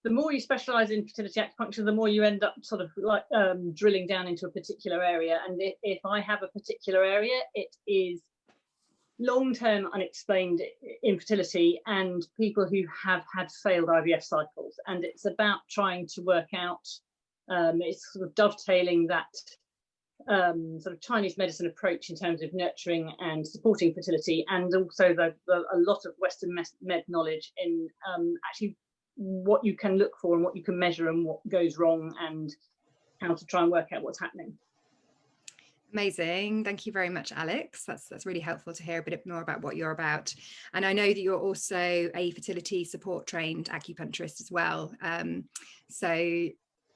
the more you specialize in fertility acupuncture, the more you end up sort of like drilling down into a particular area. And if I have a particular area, it is long-term unexplained infertility and people who have had failed IVF cycles. And it's about trying to work out, it's sort of dovetailing that sort of Chinese medicine approach in terms of nurturing and supporting fertility, and also a lot of Western med knowledge in actually what you can look for and what you can measure and what goes wrong and how to try and work out what's happening. Amazing. Thank you very much, Alex. That's really helpful to hear a bit more about what you're about. And I know that you're also a fertility support trained acupuncturist as well. So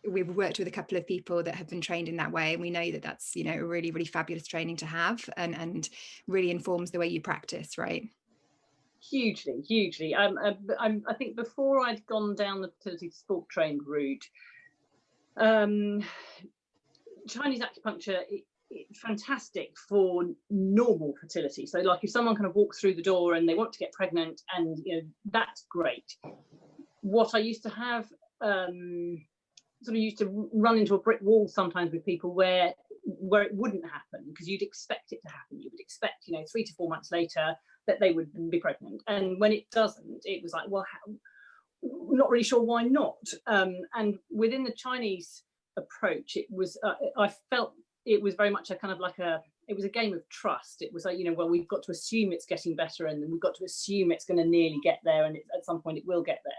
we've worked with a couple of people that have been trained in that way, and we know that that's, you know, a really, really fabulous training to have, and really informs the way you practice, right? Hugely. I think before I'd gone down the fertility support trained route, Chinese acupuncture, fantastic for normal fertility. So like if someone kind of walks through the door and they want to get pregnant, and you know, that's great. What I used to have, sort of used to run into a brick wall sometimes with people where it wouldn't happen, because you'd expect it to happen. You would expect, you know, 3 to 4 months later that they would be pregnant, and when it doesn't, it was like, well, not really sure why not. And within the Chinese approach, it was I felt it was very much a kind of like it was a game of trust. It was like, you know, well, we've got to assume it's getting better, and then we've got to assume it's going to nearly get there, and at some point it will get there.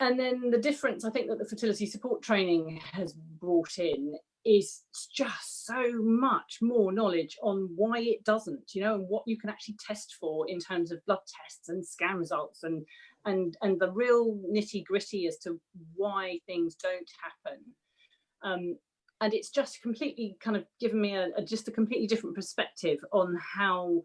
And then the difference I think that the fertility support training has brought in is just so much more knowledge on why it doesn't, you know, and what you can actually test for in terms of blood tests and scan results, and the real nitty gritty as to why things don't happen. And it's just completely kind of given me just a completely different perspective on how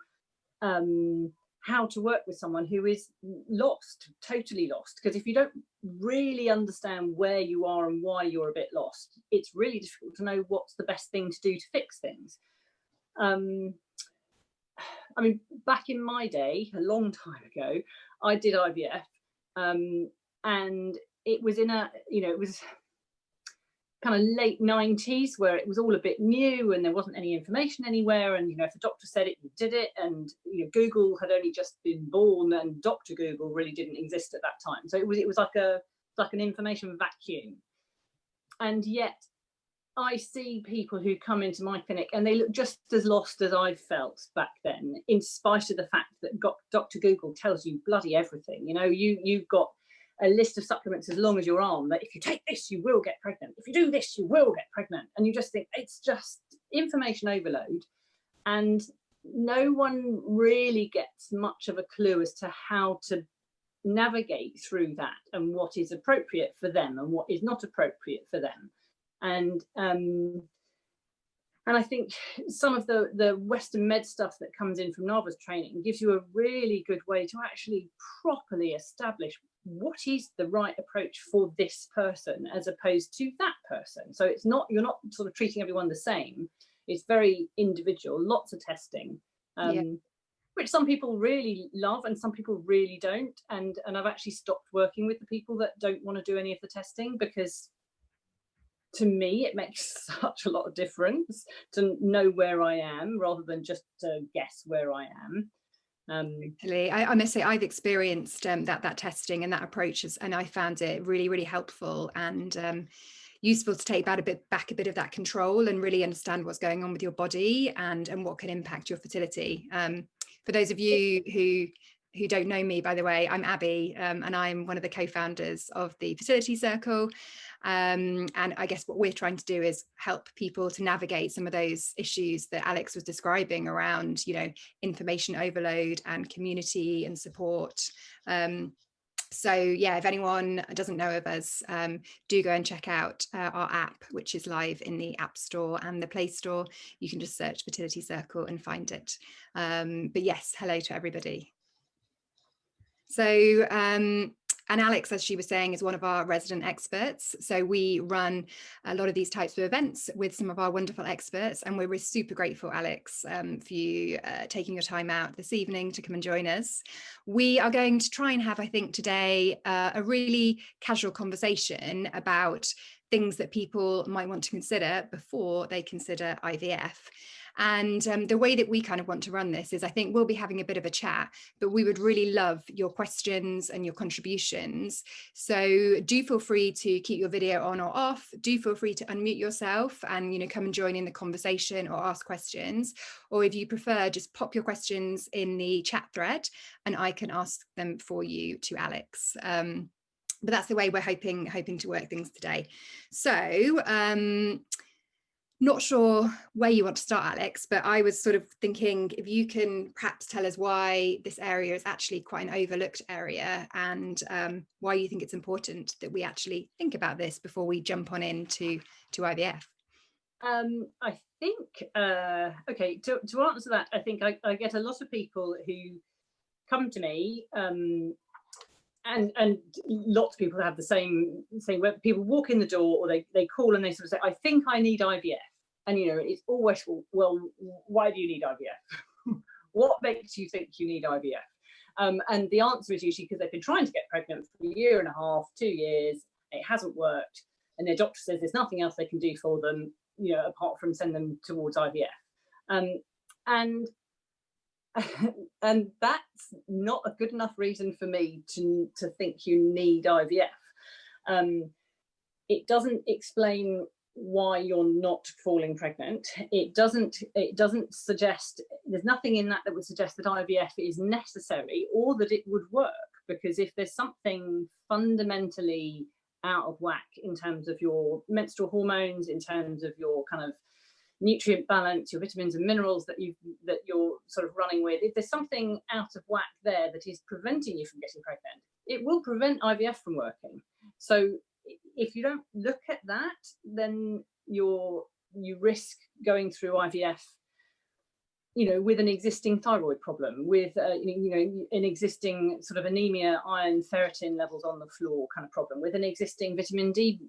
to work with someone who is lost, totally lost. Because if you don't really understand where you are and why you're a bit lost, it's really difficult to know what's the best thing to do to fix things. I mean, back in my day, a long time ago, I did IVF, and it was in a, you know, it was kind of late 90s where it was all a bit new and there wasn't any information anywhere, and you know, if the doctor said it, you did it. And you know, Google had only just been born, and Dr. Google really didn't exist at that time, so it was like an information vacuum. And yet I see people who come into my clinic and they look just as lost as I felt back then, in spite of the fact that Dr. Google tells you bloody everything. You know, you've got a list of supplements as long as your arm, that if you take this you will get pregnant, if you do this you will get pregnant, and you just think it's just information overload, and no one really gets much of a clue as to how to navigate through that, and what is appropriate for them and what is not appropriate for them. And I think some of the Western med stuff that comes in from Nava's training gives you a really good way to actually properly establish what is the right approach for this person as opposed to that person. So it's not, you're not sort of treating everyone the same. It's very individual, lots of testing, which some people really love and some people really don't. And I've actually stopped working with the people that don't want to do any of the testing, because to me it makes such a lot of difference to know where I am rather than just to guess where I am. I must say I've experienced that testing and that approach, and I found it really, really helpful and useful to take back a bit of that control and really understand what's going on with your body and what can impact your fertility. For those of you who don't know me, by the way, I'm Abby, and I'm one of the co-founders of the Fertility Circle. And I guess what we're trying to do is help people to navigate some of those issues that Alex was describing around, you know, information overload and community and support. So yeah, if anyone doesn't know of us, do go and check out our app, which is live in the App Store and the Play Store. You can just search Fertility Circle and find it. But yes, hello to everybody. So And Alex, as she was saying, is one of our resident experts. So we run a lot of these types of events with some of our wonderful experts. And we're super grateful, Alex, for you taking your time out this evening to come and join us. We are going to try and have, I think, today a really casual conversation about things that people might want to consider before they consider IVF. And the way that we kind of want to run this is, I think we'll be having a bit of a chat, but we would really love your questions and your contributions. So do feel free to keep your video on or off. Do feel free to unmute yourself and, you know, come and join in the conversation or ask questions. Or if you prefer, just pop your questions in the chat thread and I can ask them for you to Alex. But that's the way we're hoping to work things today. So not sure where you want to start, Alex, but I was sort of thinking if you can perhaps tell us why this area is actually quite an overlooked area, and why you think it's important that we actually think about this before we jump on into IVF. I think, okay, to answer that, I think I get a lot of people who come to me, and lots of people have the same thing where people walk in the door or they call and they sort of say, I think I need IVF. And, you know, it's always, well, why do you need IVF? What makes you think you need IVF? And the answer is usually because they've been trying to get pregnant for 1.5 years, 2 years, it hasn't worked. And their doctor says there's nothing else they can do for them, you know, apart from send them towards IVF. And that's not a good enough reason for me to think you need IVF. It doesn't explain why you're not falling pregnant. It doesn't suggest, there's nothing in that would suggest that IVF is necessary or that it would work, because if there's something fundamentally out of whack in terms of your menstrual hormones, in terms of your kind of nutrient balance, your vitamins and minerals that you're sort of running with, if there's something out of whack there that is preventing you from getting pregnant, it will prevent IVF from working. So if you don't look at that, then you risk going through IVF, you know, with an existing thyroid problem, with you know, an existing sort of anemia, iron, ferritin levels on the floor kind of problem, with an existing vitamin D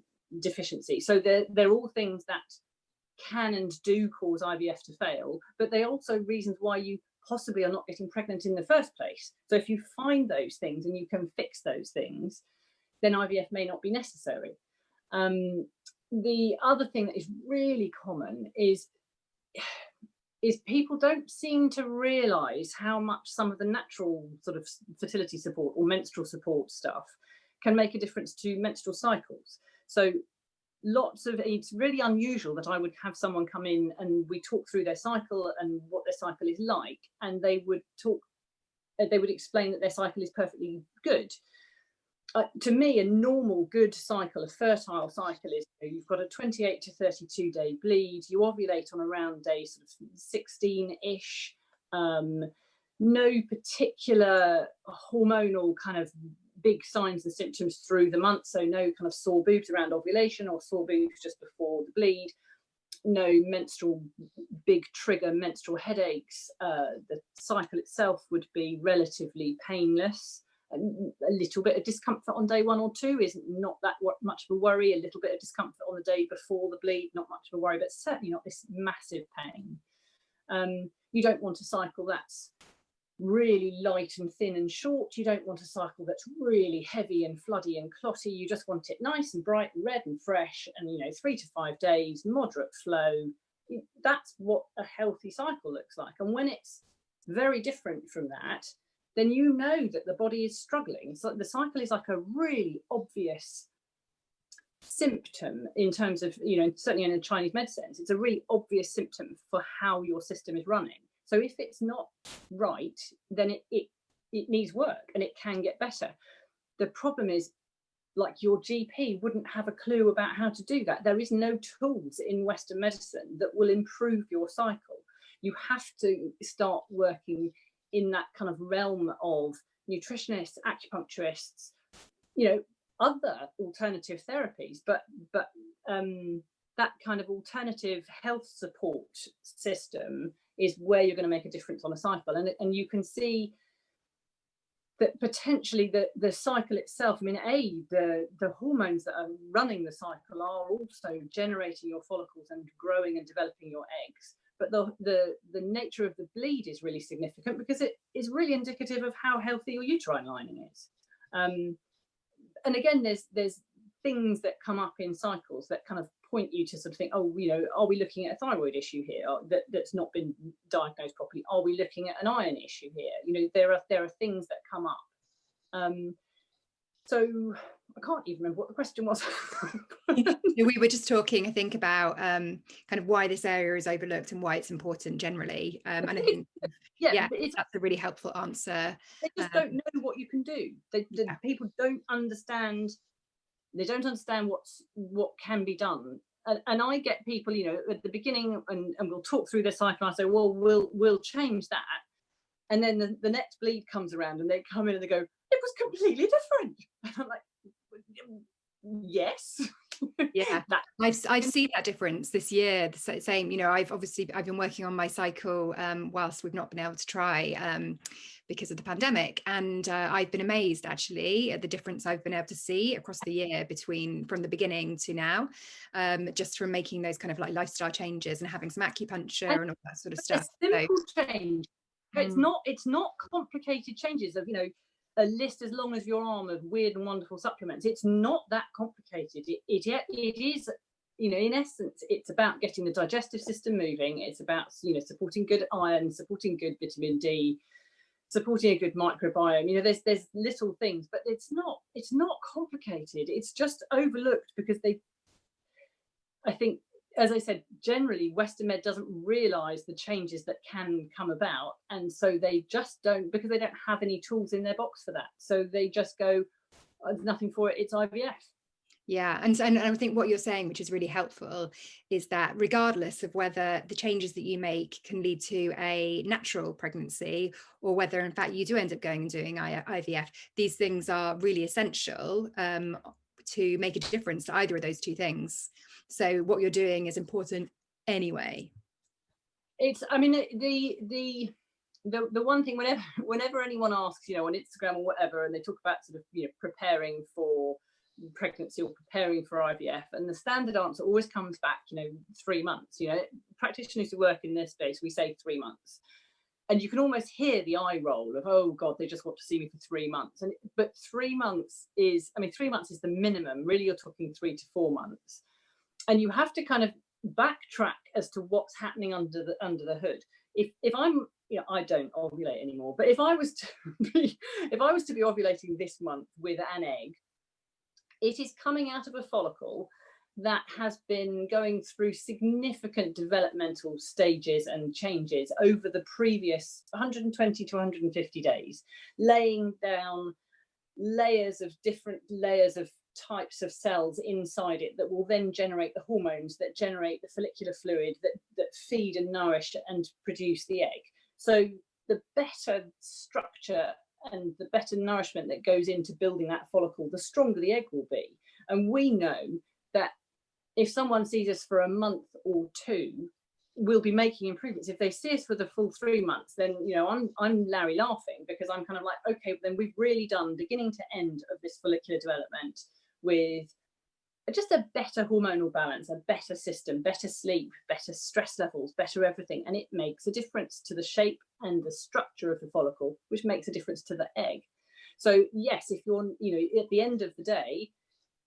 deficiency. So they're all things that can and do cause IVF to fail, but they're also reasons why you possibly are not getting pregnant in the first place. So if you find those things and you can fix those things, then IVF may not be necessary. The other thing that is really common is people don't seem to realise how much some of the natural sort of fertility support or menstrual support stuff can make a difference to menstrual cycles. So it's really unusual that I would have someone come in and we talk through their cycle and what their cycle is like, and they would explain that their cycle is perfectly good. To me, a normal good cycle, a fertile cycle, is you've got a 28 to 32 day bleed, you ovulate on around day sort of 16-ish, no particular hormonal kind of big signs and symptoms through the month, so no kind of sore boobs around ovulation or sore boobs just before the bleed, no menstrual big trigger menstrual headaches. The cycle itself would be relatively painless. A little bit of discomfort on day 1 or 2 is not that much of a worry. A little bit of discomfort on the day before the bleed, not much of a worry, but certainly not this massive pain. You don't want a cycle that's really light and thin and short. You don't want a cycle that's really heavy and floody and clotty. You just want it nice and bright and red and fresh, and, you know, 3 to 5 days, moderate flow. That's what a healthy cycle looks like. And when it's very different from that, then you know that the body is struggling. So the cycle is like a really obvious symptom in terms of, you know, certainly in a Chinese medicine, it's a really obvious symptom for how your system is running. So if it's not right, then it needs work and it can get better. The problem is, like, your GP wouldn't have a clue about how to do that. There is no tools in Western medicine that will improve your cycle. You have to start working in that kind of realm of nutritionists, acupuncturists, you know, other alternative therapies, but that kind of alternative health support system is where you're going to make a difference on a cycle. And you can see that potentially the cycle itself, I mean, the hormones that are running the cycle are also generating your follicles and growing and developing your eggs. But the nature of the bleed is really significant because it is really indicative of how healthy your uterine lining is. And again, there's things that come up in cycles that kind of point you to sort of think, oh, you know, are we looking at a thyroid issue here that's not been diagnosed properly? Are we looking at an iron issue here? You know, there are things that come up. So I can't even remember what the question was. We were just talking, I think, about kind of why this area is overlooked and why it's important generally. And I think, yeah, that's a really helpful answer. They just don't know what you can do. People don't understand. They don't understand what can be done. And I get people, you know, at the beginning, and we'll talk through the cycle. I say, well, we'll change that. And then the next bleed comes around and they come in and they go, it was completely different. And I'm like, yes. Yeah, I've seen that difference this year. The same, you know, I've been working on my cycle whilst we've not been able to try because of the pandemic, and I've been amazed actually at the difference I've been able to see across the year from the beginning to now, just from making those kind of like lifestyle changes and having some acupuncture and all that sort of stuff. Simple change. It's not complicated changes of, you know, a list as long as your arm of weird and wonderful supplements. It's not that complicated. It is, you know, in essence, it's about getting the digestive system moving. It's about, you know, supporting good iron, supporting good vitamin D, supporting a good microbiome. You know, there's little things, but it's not complicated. It's just overlooked because I think, as I said, generally Western med doesn't realise the changes that can come about, and so they just don't, because they don't have any tools in their box for that. So they just go, there's nothing for it, it's IVF. Yeah, and I think what you're saying, which is really helpful, is that regardless of whether the changes that you make can lead to a natural pregnancy or whether in fact you do end up going and doing IVF, these things are really essential to make a difference to either of those two things. So what you're doing is important anyway. It's, I mean, the one thing, whenever anyone asks, you know, on Instagram or whatever, and they talk about sort of, you know, preparing for pregnancy or preparing for IVF, and the standard answer always comes back, you know, 3 months. You know, practitioners who work in this space, we say 3 months, and you can almost hear the eye roll of, oh God, they just want to see me for 3 months. But 3 months is, I mean, 3 months is the minimum. Really, you're talking 3 to 4 months. And you have to kind of backtrack as to what's happening under the hood. If I'm, you know, I don't ovulate anymore, but if I was to be ovulating this month with an egg, it is coming out of a follicle that has been going through significant developmental stages and changes over the previous 120 to 150 days, laying down different layers of types of cells inside it that will then generate the hormones that generate the follicular fluid that feed and nourish and produce the egg. So the better structure and the better nourishment that goes into building that follicle, the stronger the egg will be. And we know that if someone sees us for a month or two, we'll be making improvements. If they see us for the full 3 months, then, you know, I'm Larry laughing, because I'm kind of like, okay, then we've really done beginning to end of this follicular development with just a better hormonal balance, a better system, better sleep, better stress levels, better everything. And it makes a difference to the shape and the structure of the follicle, which makes a difference to the egg. So yes, if you're, you know, at the end of the day,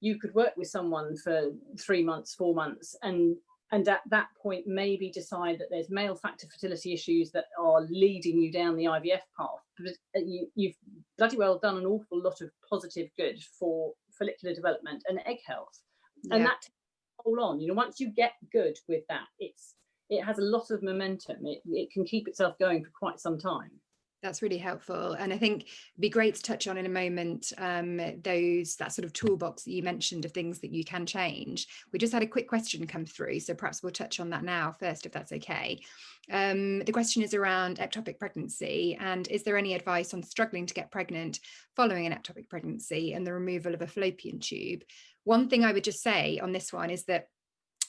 you could work with someone for 3 months, 4 months, and at that point maybe decide that there's male factor fertility issues that are leading you down the IVF path. But you've bloody well done an awful lot of positive good for follicular development and egg health. Yeah. And that hold on, you know, once you get good with that, it has a lot of momentum. It can keep itself going for quite some time. That's really helpful. And I think it'd be great to touch on in a moment that sort of toolbox that you mentioned of things that you can change. We just had a quick question come through, so perhaps we'll touch on that now first, if that's okay. The question is around ectopic pregnancy, and is there any advice on struggling to get pregnant following an ectopic pregnancy and the removal of a fallopian tube? One thing I would just say on this one is that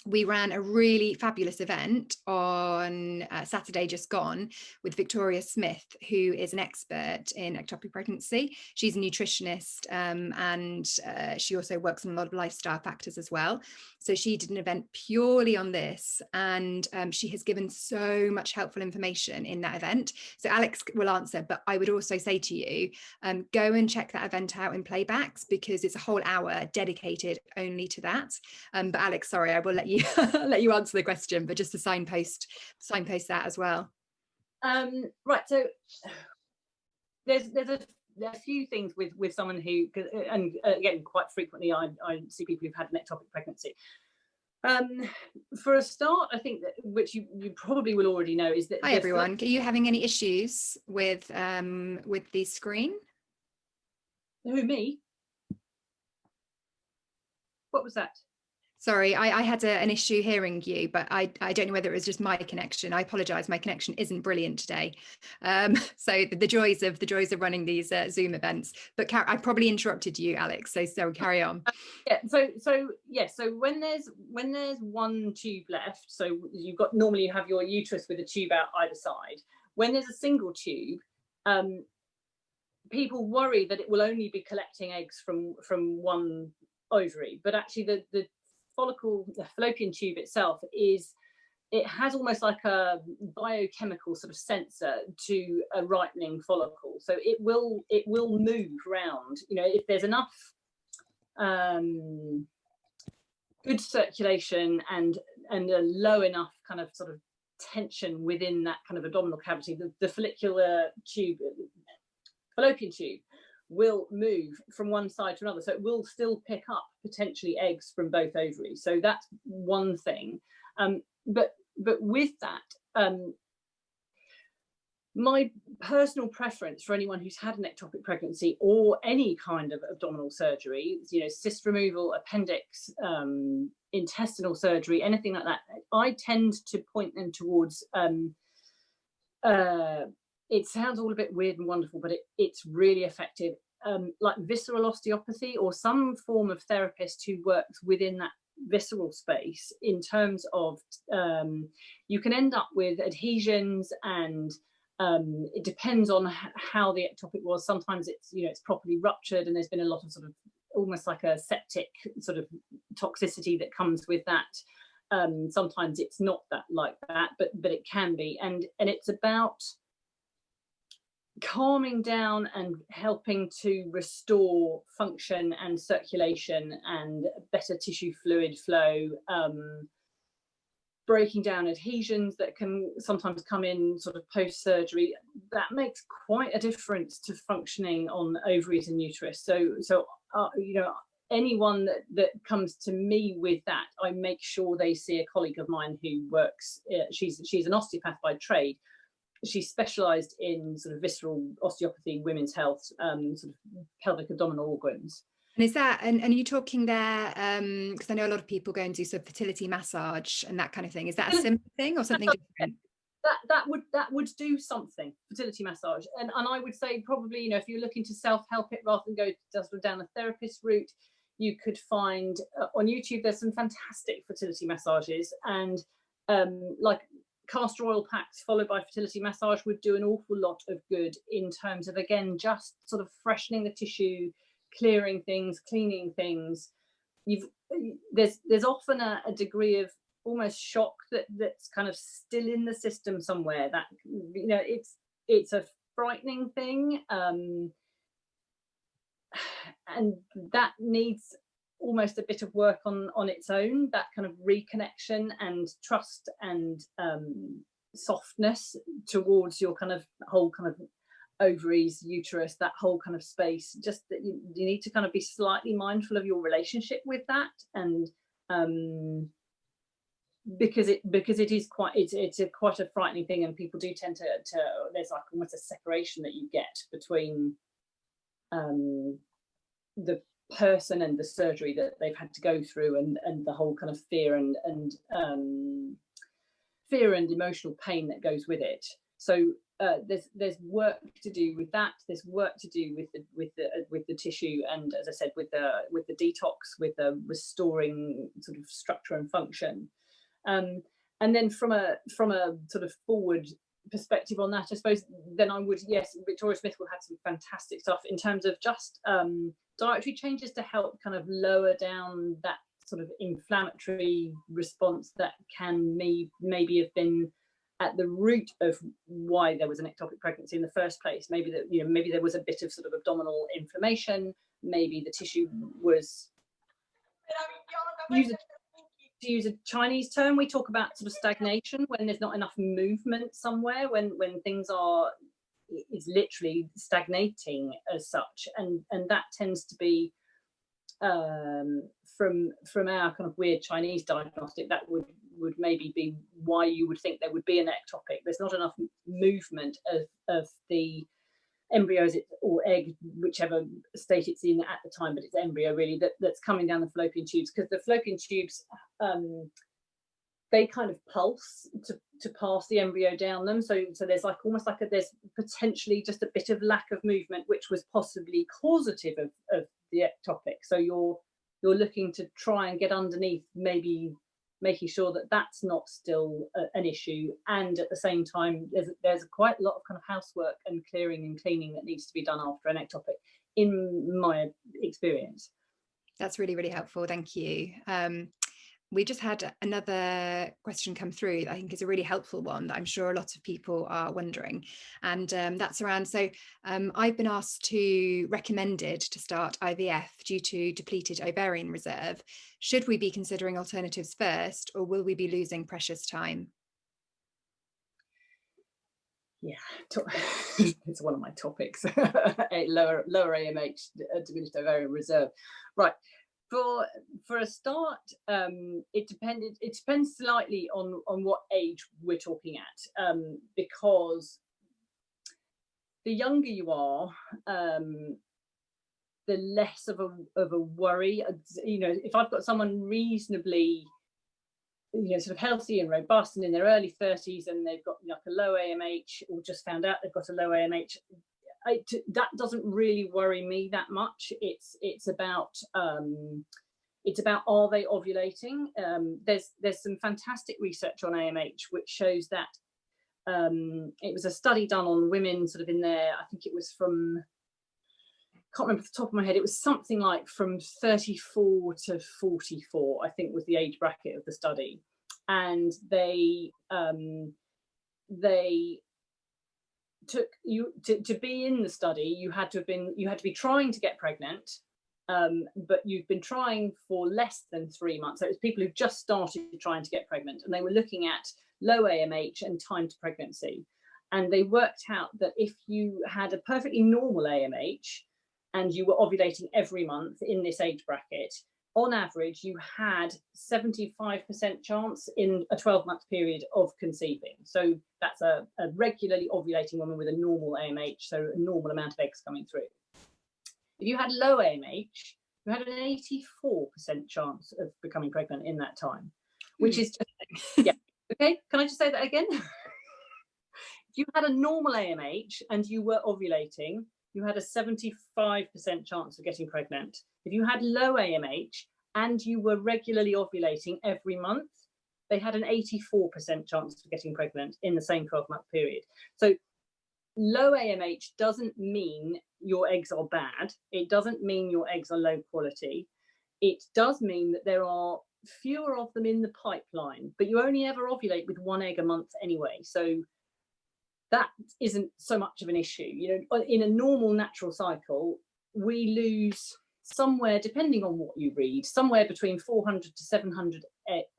we ran a really fabulous event on Saturday just gone with Victoria Smith, who is an expert in ectopic pregnancy. She's a nutritionist, and she also works on a lot of lifestyle factors as well. So she did an event purely on this, and she has given so much helpful information in that event. So Alex will answer, but I would also say to you, go and check that event out in playbacks, because it's a whole hour dedicated only to that. But Alex, sorry, I will let you let you answer the question, but just to signpost that as well. Right, so there's a few things with someone who, and again, quite frequently I see people who've had an ectopic pregnancy. For a start, I think that, which you probably will already know, is that hi everyone, are you having any issues with the screen? Who, me? What was that? Sorry, I had an issue hearing you, but I don't know whether it was just my connection. I apologise, my connection isn't brilliant today. So the joys of running these Zoom events. But I probably interrupted you, Alex. So carry on. Yeah. So when there's one tube left, so you've got, normally you have your uterus with a tube out either side. When there's a single tube, people worry that it will only be collecting eggs from one ovary, but actually the fallopian tube itself it has almost like a biochemical sort of sensor to a ripening follicle, so it will move around. You know, if there's enough good circulation and a low enough kind of sort of tension within that kind of abdominal cavity, the fallopian tube will move from one side to another, so it will still pick up potentially eggs from both ovaries. So that's one thing. But with that, my personal preference for anyone who's had an ectopic pregnancy or any kind of abdominal surgery, you know, cyst removal, appendix, intestinal surgery, anything like that, I tend to point them towards it sounds all a bit weird and wonderful, but it's really effective, like visceral osteopathy, or some form of therapist who works within that visceral space, in terms of you can end up with adhesions, and it depends on how the ectopic was. Sometimes it's, you know, it's properly ruptured and there's been a lot of sort of almost like a septic sort of toxicity that comes with that. Sometimes it's not that like that, but it can be, and it's about calming down and helping to restore function and circulation and better tissue fluid flow, breaking down adhesions that can sometimes come in sort of post-surgery. That makes quite a difference to functioning on ovaries and uterus. So you know, anyone that comes to me with that, I make sure they see a colleague of mine who works, she's an osteopath by trade. She's specialised in sort of visceral osteopathy, women's health, sort of pelvic abdominal organs. And is that, and are you talking there, because I know a lot of people go and do sort of fertility massage and that kind of thing. Is that a similar thing or something different? That would do something, fertility massage. And I would say probably, you know, if you're looking to self-help it rather than go just down a therapist route, you could find on YouTube there's some fantastic fertility massages, and like castor oil packs followed by fertility massage would do an awful lot of good in terms of, again, just sort of freshening the tissue, clearing things, cleaning things. There's often a degree of almost shock that's kind of still in the system somewhere, that, you know, it's a frightening thing, and that needs almost a bit of work on its own, that kind of reconnection and trust and softness towards your kind of whole kind of ovaries, uterus, that whole kind of space. Just that you need to kind of be slightly mindful of your relationship with that, and because it is quite, it's quite a frightening thing, and people do tend to there's like almost a separation that you get between the person and the surgery that they've had to go through, and the whole kind of fear and emotional pain that goes with it. So there's work to do with that. There's work to do with the tissue, and as I said, with the detox, with the restoring sort of structure and function. And then from a sort of forward perspective on that, I suppose then I would, yes, Victoria Smith will have some fantastic stuff in terms of just dietary changes to help kind of lower down that sort of inflammatory response that can maybe have been at the root of why there was an ectopic pregnancy in the first place. Maybe that, you know, maybe there was a bit of sort of abdominal inflammation, maybe the tissue was, to use a Chinese term, we talk about sort of stagnation, when there's not enough movement somewhere, when things are, is literally stagnating as such, and that tends to be from our kind of weird Chinese diagnostic, that would maybe be why you would think there would be an ectopic. There's not enough movement of the embryos or egg, whichever state it's in at the time, but it's embryo really that's coming down the fallopian tubes, because the fallopian tubes they kind of pulse to pass the embryo down them, so there's like almost like there's potentially just a bit of lack of movement, which was possibly causative of the ectopic. So you're looking to try and get underneath, maybe making sure that that's not still an issue, and at the same time there's quite a lot of kind of housework and clearing and cleaning that needs to be done after an ectopic, in my experience. That's really, really helpful, thank you. We just had another question come through that I think is a really helpful one that I'm sure a lot of people are wondering, and that's around, so I've been asked to recommended to start IVF due to depleted ovarian reserve. Should we be considering alternatives first, or will we be losing precious time? Yeah, it's one of my topics. lower AMH, diminished ovarian reserve, right? For a start, it depends slightly on what age we're talking at, because the younger you are, the less of a worry. You know, if I've got someone reasonably, you know, sort of healthy and robust and in their early 30s, and they've got like a low AMH, or just found out they've got a low AMH, that doesn't really worry me that much. It's about are they ovulating? There's some fantastic research on AMH which shows that it was a study done on women sort of in their, I think it was from, can't remember off the top of my head, it was something like from 34 to 44, I think was the age bracket of the study, and they took you to be in the study, you had to be trying to get pregnant, but you've been trying for less than 3 months. So it was people who just started trying to get pregnant, and they were looking at low AMH and time to pregnancy, and they worked out that if you had a perfectly normal AMH and you were ovulating every month in this age bracket, on average you had 75% chance in a 12-month period of conceiving. So that's a regularly ovulating woman with a normal AMH, so a normal amount of eggs coming through. If you had low AMH, you had an 84% chance of becoming pregnant in that time, which is just, yeah. Okay, can I just say that again? If you had a normal AMH and you were ovulating, you had a 75% chance of getting pregnant. If you had low AMH and you were regularly ovulating every month, they had an 84% chance of getting pregnant in the same 12-month period. So low AMH doesn't mean your eggs are bad. It doesn't mean your eggs are low quality. It does mean that there are fewer of them in the pipeline, but you only ever ovulate with 1 egg a month anyway. So that isn't so much of an issue. You know, in a normal natural cycle, we lose somewhere, depending on what you read, somewhere between 400 to 700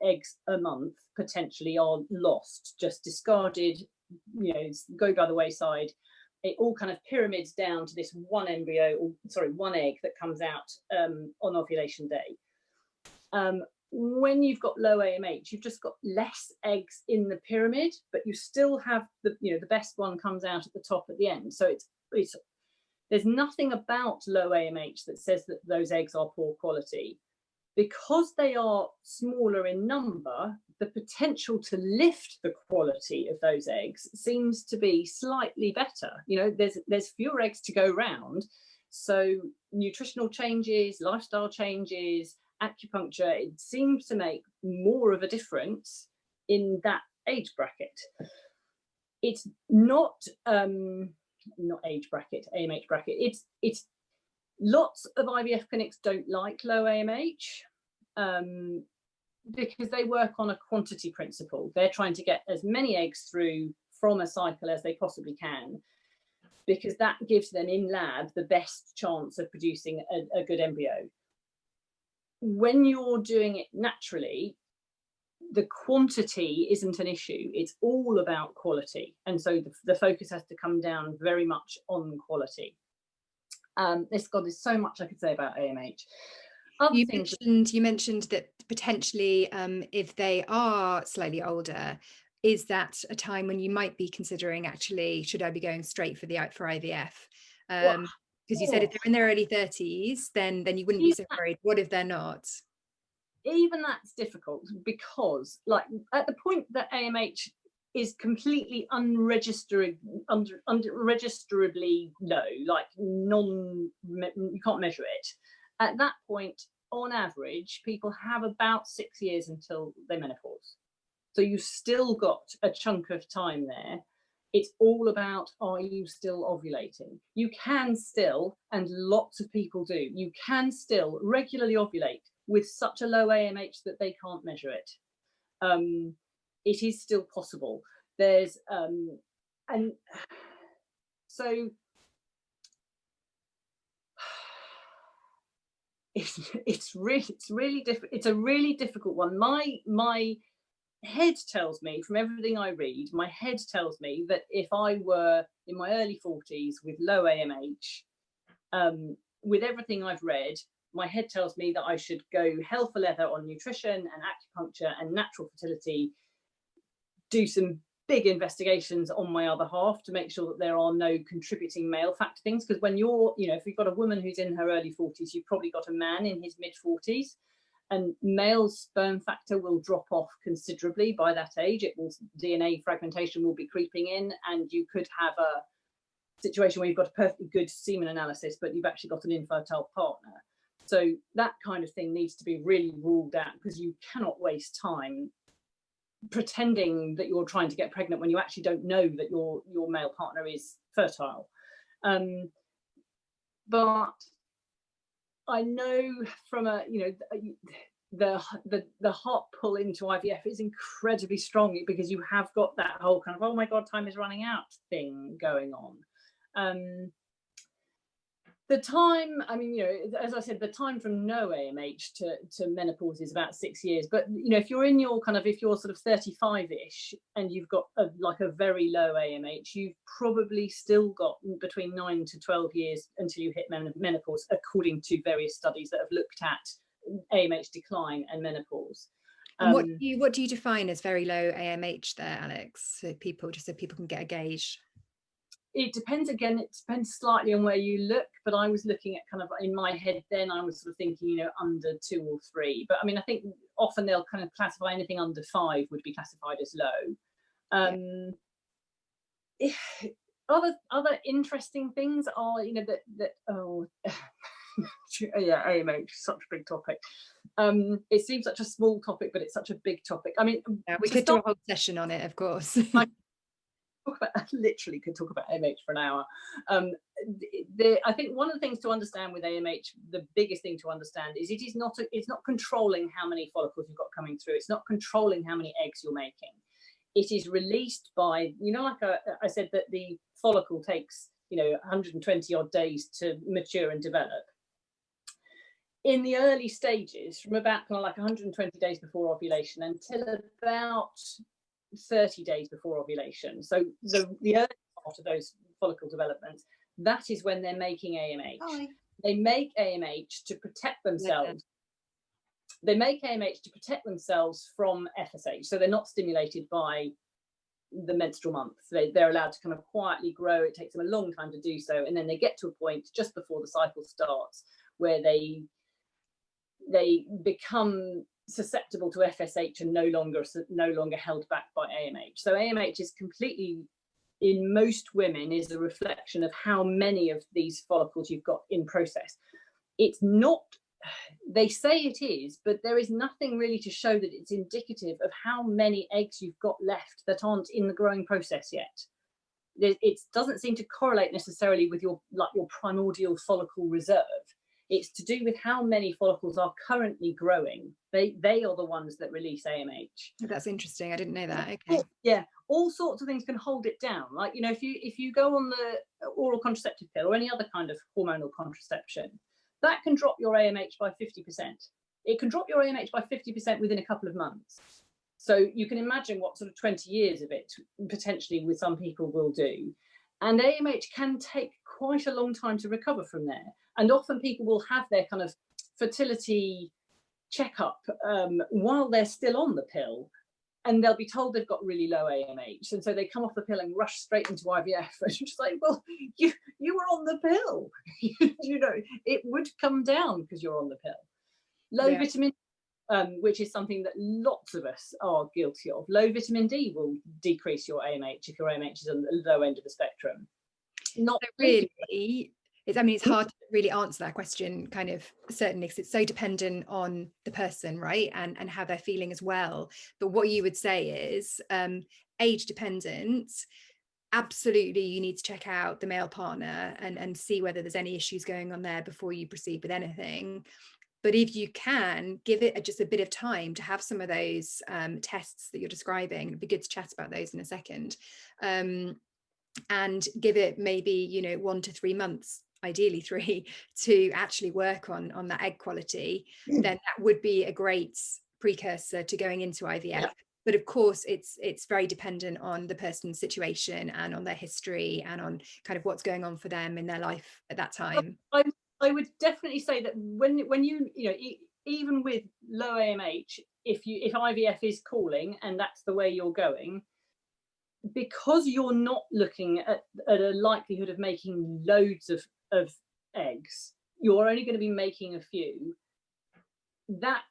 eggs a month potentially are lost, just discarded, you know, go by the wayside. It all kind of pyramids down to this one embryo, or sorry, 1 egg that comes out on ovulation day. When you've got low AMH, you've just got less eggs in the pyramid, but you still have the, you know, the best one comes out at the top at the end. So it's there's nothing about low AMH that says that those eggs are poor quality. because they are smaller in number, the potential to lift the quality of those eggs seems to be slightly better. You know, there's fewer eggs to go round, so nutritional changes, lifestyle changes, acupuncture, it seems to make more of a difference in that age bracket. It's not age bracket, AMH bracket. It's lots of IVF clinics don't like low AMH because they work on a quantity principle. They're trying to get as many eggs through from a cycle as they possibly can, because that gives them in lab the best chance of producing a good embryo. When you're doing it naturally, the quantity isn't an issue. It's all about quality. And so the focus has to come down very much on quality. There's so much I could say about AMH. You mentioned that potentially if they are slightly older, is that a time when you might be considering, actually, should I be going straight for IVF? Because you said if they're in their early 30s, then you wouldn't be so worried. What if they're not? Even that's difficult, because like at the point that AMH is completely unregisterably low, like you can't measure it. At that point, on average, people have about 6 years until they menopause. So you've still got a chunk of time there. It's all about, are you still ovulating? You can still, and lots of people do, you can still regularly ovulate with such a low AMH that they can't measure it. It is still possible. There's and so it's really difficult. It's a really difficult one. My head tells me, from everything I read, my head tells me that if I were in my early 40s with low AMH, with everything I've read, my head tells me that I should go hell for leather on nutrition and acupuncture and natural fertility, do some big investigations on my other half to make sure that there are no contributing male factor things. Because when you're, if you've got a woman who's in her early 40s, you've probably got a man in his mid 40s, and male sperm factor will drop off considerably by that age. DNA fragmentation will be creeping in, and you could have a situation where you've got a perfectly good semen analysis, but you've actually got an infertile partner. So that kind of thing needs to be really ruled out, because you cannot waste time pretending that you're trying to get pregnant when you actually don't know that your male partner is fertile. But I know from the heart pull into IVF is incredibly strong, because you have got that whole kind of, oh my God, time is running out thing going on. The time, as I said, the time from no AMH to menopause is about 6 years. But, if you're in your if you're sort of 35-ish and you've got a very low AMH, you've probably still got between 9 to 12 years until you hit menopause, according to various studies that have looked at AMH decline and menopause. And what do you define as very low AMH there, Alex? So people can get a gauge. It depends slightly on where you look, but I was looking at in my head then, I was sort of thinking, under 2 or 3. But I think often they'll kind of classify anything under 5 would be classified as low. Other interesting things are, AMH is such a big topic. It seems such a small topic, but it's such a big topic. We could do a whole session on it, of course. I literally could talk about AMH for an hour. I think one of the things to understand with AMH, the biggest thing to understand is it's not controlling how many follicles you've got coming through. It's not controlling how many eggs you're making. It is released by, I said that the follicle takes 120 odd days to mature and develop. In the early stages, from about 120 days before ovulation until about 30 days before ovulation, so the early part of those follicle developments, that is when they're making AMH. Hi. They make AMH to protect themselves. Yeah. They make AMH to protect themselves from FSH, so they're not stimulated by the menstrual months. They're allowed to quietly grow. It takes them a long time to do so, and then they get to a point just before the cycle starts where they they become susceptible to FSH and no longer held back by AMH. So AMH is completely, in most women, is a reflection of how many of these follicles you've got in process. It's not, they say it is, but there is nothing really to show that it's indicative of how many eggs you've got left that aren't in the growing process yet. It doesn't seem to correlate necessarily with your primordial follicle reserve. It's to do with how many follicles are currently growing. They are the ones that release AMH. That's interesting. I didn't know that. Okay. Yeah, all sorts of things can hold it down. Like, you know, if you go on the oral contraceptive pill or any other kind of hormonal contraception, that can drop your AMH by 50%. It can drop your AMH by 50% within a couple of months. So you can imagine what sort of 20 years of it potentially with some people will do. And AMH can take quite a long time to recover from there. And often people will have their kind of fertility checkup while they're still on the pill, and they'll be told they've got really low AMH. And so they come off the pill and rush straight into IVF. And you're just like, well, you were on the pill. You know, it would come down because you're on the pill. Low vitamin, which is something that lots of us are guilty of. Low vitamin D will decrease your AMH if your AMH is on the low end of the spectrum. Not so really, it's hard to really answer that question, kind of, certainly, because it's so dependent on the person, right, and how they're feeling as well. But what you would say is age dependent. Absolutely, you need to check out the male partner and see whether there's any issues going on there before you proceed with anything. But if you can, give it just a bit of time to have some of those tests that you're describing. It'd be good to chat about those in a second. And give it maybe, you know, 1 to 3 months, ideally 3, to actually work on that egg quality. Then that would be a great precursor to going into IVF. Yeah. But of course, it's very dependent on the person's situation and on their history and on kind of what's going on for them in their life at that time. I would definitely say that when you know, even with low AMH, if IVF is calling and that's the way you're going, because you're not looking at a likelihood of making loads of eggs, you're only going to be making a few. That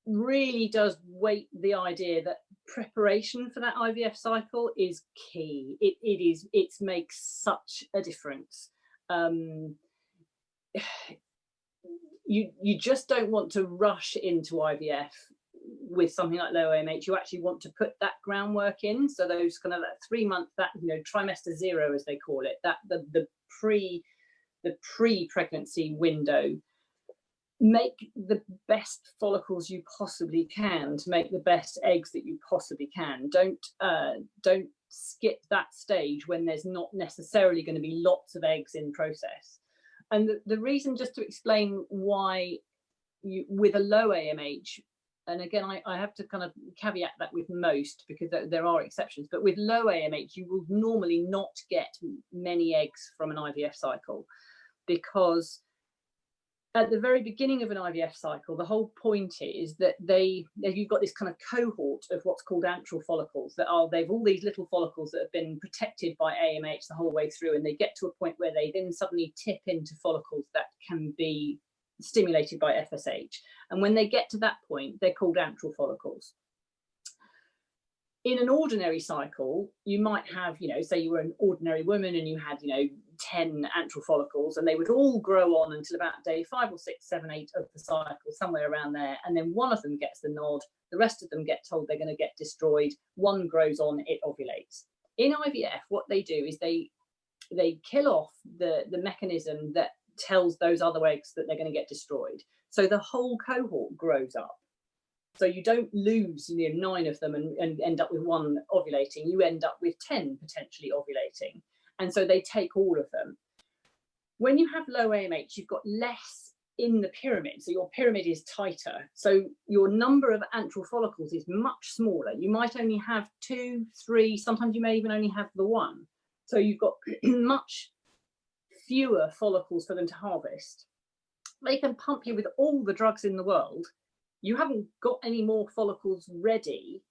really does weight the idea that preparation for that IVF cycle is key. It makes such a difference. You just don't want to rush into IVF with something like low AMH. You actually want to put that groundwork in. So those kind of that 3 month, that, you know, trimester 0 as they call it, that the pre-pregnancy window, make the best follicles you possibly can to make the best eggs that you possibly can. Don't skip that stage when there's not necessarily going to be lots of eggs in process. And the reason, just to explain why with a low AMH, and again, I have to kind of caveat that with most, because there are exceptions, but with low AMH, you will normally not get many eggs from an IVF cycle, because at the very beginning of an IVF cycle, the whole point is that you've got this kind of cohort of what's called antral follicles they've all these little follicles that have been protected by AMH the whole way through, and they get to a point where they then suddenly tip into follicles that can be stimulated by FSH. And when they get to that point, they're called antral follicles. In an ordinary cycle, you might have, you know, say you were an ordinary woman and you had, you know, 10 antral follicles, and they would all grow on until about day 5 or 6, 7, 8 of the cycle, somewhere around there. And then one of them gets the nod, the rest of them get told they're going to get destroyed. One grows on, it ovulates. In IVF, what they do is they kill off the mechanism that tells those other eggs that they're going to get destroyed. So the whole cohort grows up. So you don't lose, you know, 9 of them and end up with 1 ovulating. You end up with 10 potentially ovulating. And so they take all of them. When you have low AMH, you've got less in the pyramid. So your pyramid is tighter. So your number of antral follicles is much smaller. You might only have 2, 3, sometimes you may even only have the 1. So you've got much fewer follicles for them to harvest. They can pump you with all the drugs in the world. You haven't got any more follicles ready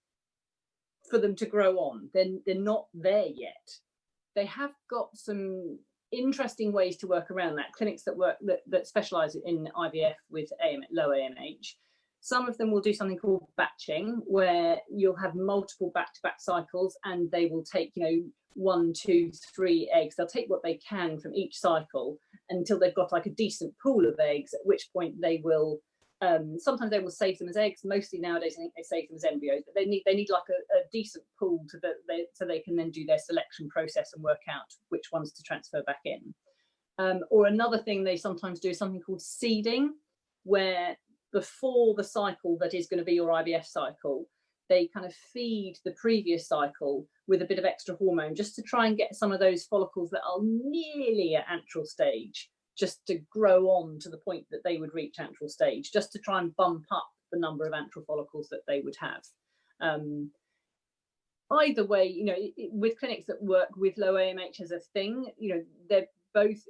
for them to grow on. They're not there yet. They have got some interesting ways to work around that. Clinics that specialize in IVF with low AMH, some of them will do something called batching, where you'll have multiple back-to-back cycles, and they will take, 1, 2, 3 eggs. They'll take what they can from each cycle until they've got like a decent pool of eggs, at which point they will sometimes they will save them as eggs. Mostly nowadays I think they save them as embryos, but they need like a decent pool so they can then do their selection process and work out which ones to transfer back in. Or another thing they sometimes do is something called seeding, where before the cycle that is going to be your IVF cycle, they kind of feed the previous cycle with a bit of extra hormone, just to try and get some of those follicles that are nearly at antral stage just to grow on to the point that they would reach antral stage, just to try and bump up the number of antral follicles that they would have. Either way, with clinics that work with low AMH as a thing, they're both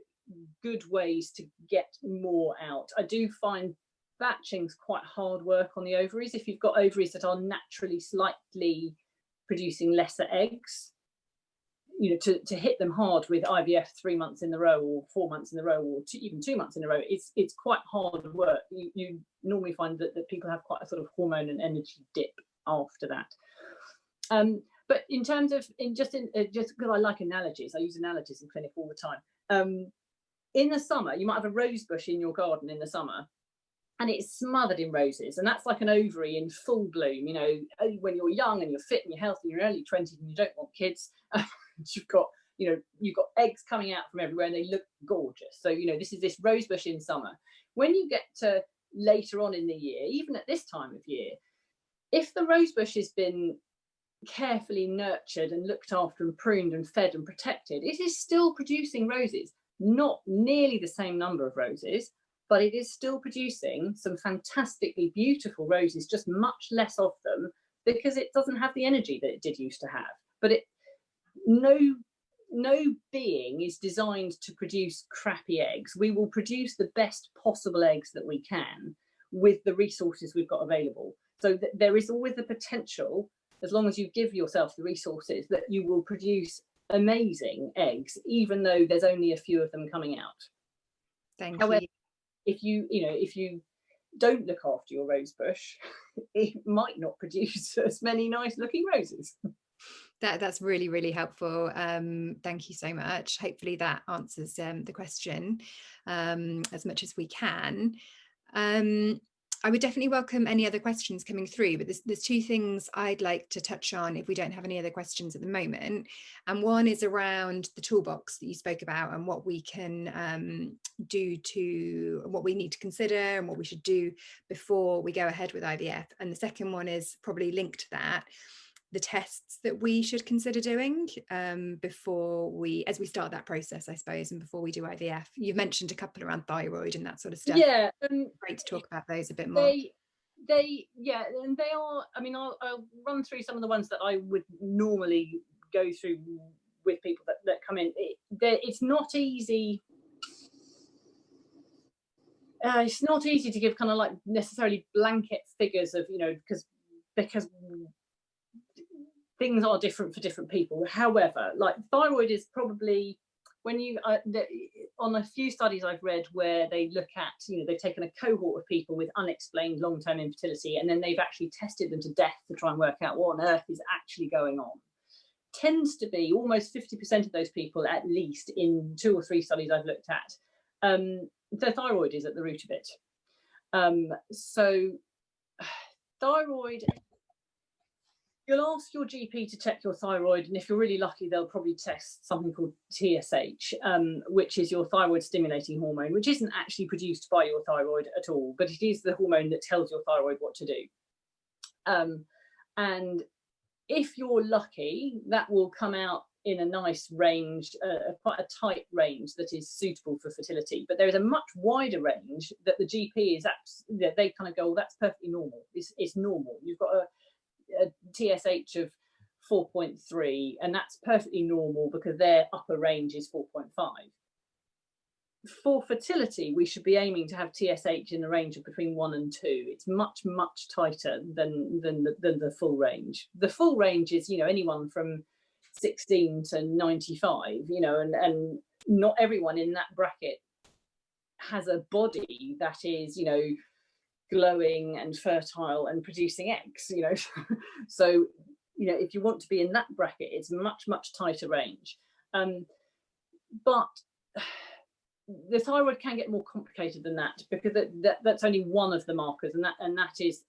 good ways to get more out. I do find batching's quite hard work on the ovaries. If you've got ovaries that are naturally slightly producing lesser eggs, to hit them hard with IVF 3 months in a row or 4 months in a row, or even 2 months in a row, it's quite hard work. You normally find that people have quite a sort of hormone and energy dip after that. But in terms of just because I like analogies, I use analogies in clinic all the time. In the summer, you might have a rose bush in your garden in the summer, and it's smothered in roses, and that's like an ovary in full bloom. When you're young and you're fit and you're healthy, you're early 20s and you don't want kids. You've got eggs coming out from everywhere, and they look gorgeous. So this is this rose bush in summer. When you get to later on in the year, even at this time of year, if the rose bush has been carefully nurtured and looked after and pruned and fed and protected, it is still producing roses. Not nearly the same number of roses, but it is still producing some fantastically beautiful roses, just much less of them, because it doesn't have the energy that it did used to have. But no being is designed to produce crappy eggs. We will produce the best possible eggs that we can with the resources we've got available. So there is always the potential, as long as you give yourself the resources, that you will produce amazing eggs, even though there's only a few of them coming out. However, if you don't look after your rose bush, it might not produce as many nice looking roses. That's really, really helpful. Thank you so much. Hopefully that answers the question as much as we can. I would definitely welcome any other questions coming through, but there's two things I'd like to touch on if we don't have any other questions at the moment. And one is around the toolbox that you spoke about and what we can what we need to consider and what we should do before we go ahead with IVF. And the second one is probably linked to that, the tests that we should consider doing as we start that process, I suppose, and before we do IVF. You've mentioned a couple around thyroid and that sort of stuff. Yeah, great to talk about those a bit more. And they are. I mean, I'll run through some of the ones that I would normally go through with people that come in. It's not easy. It's not easy to give kind of like necessarily blanket figures of because things are different for different people. However, like thyroid is probably, when you on a few studies I've read where they look at, they've taken a cohort of people with unexplained long-term infertility, and then they've actually tested them to death to try and work out what on earth is actually going on. Tends to be almost 50% of those people, at least in 2 or 3 studies I've looked at, their thyroid is at the root of it. So thyroid, you'll ask your GP to check your thyroid, and if you're really lucky, they'll probably test something called TSH, which is your thyroid stimulating hormone, which isn't actually produced by your thyroid at all, but it is the hormone that tells your thyroid what to do. And if you're lucky, that will come out in a nice range, quite a tight range that is suitable for fertility. But there is a much wider range that the GP they kind of go, well, that's perfectly normal. It's normal. You've got a TSH of 4.3, and that's perfectly normal because their upper range is 4.5. For fertility, we should be aiming to have TSH in the range of between 1 and 2. It's much, much tighter than the full range. The full range is, anyone from 16 to 95, and not everyone in that bracket has a body that is, you know, glowing and fertile and producing eggs, you know. So, you know, if you want to be in that bracket, it's much tighter range. But the thyroid can get more complicated than that, because that's only one of the markers, and that is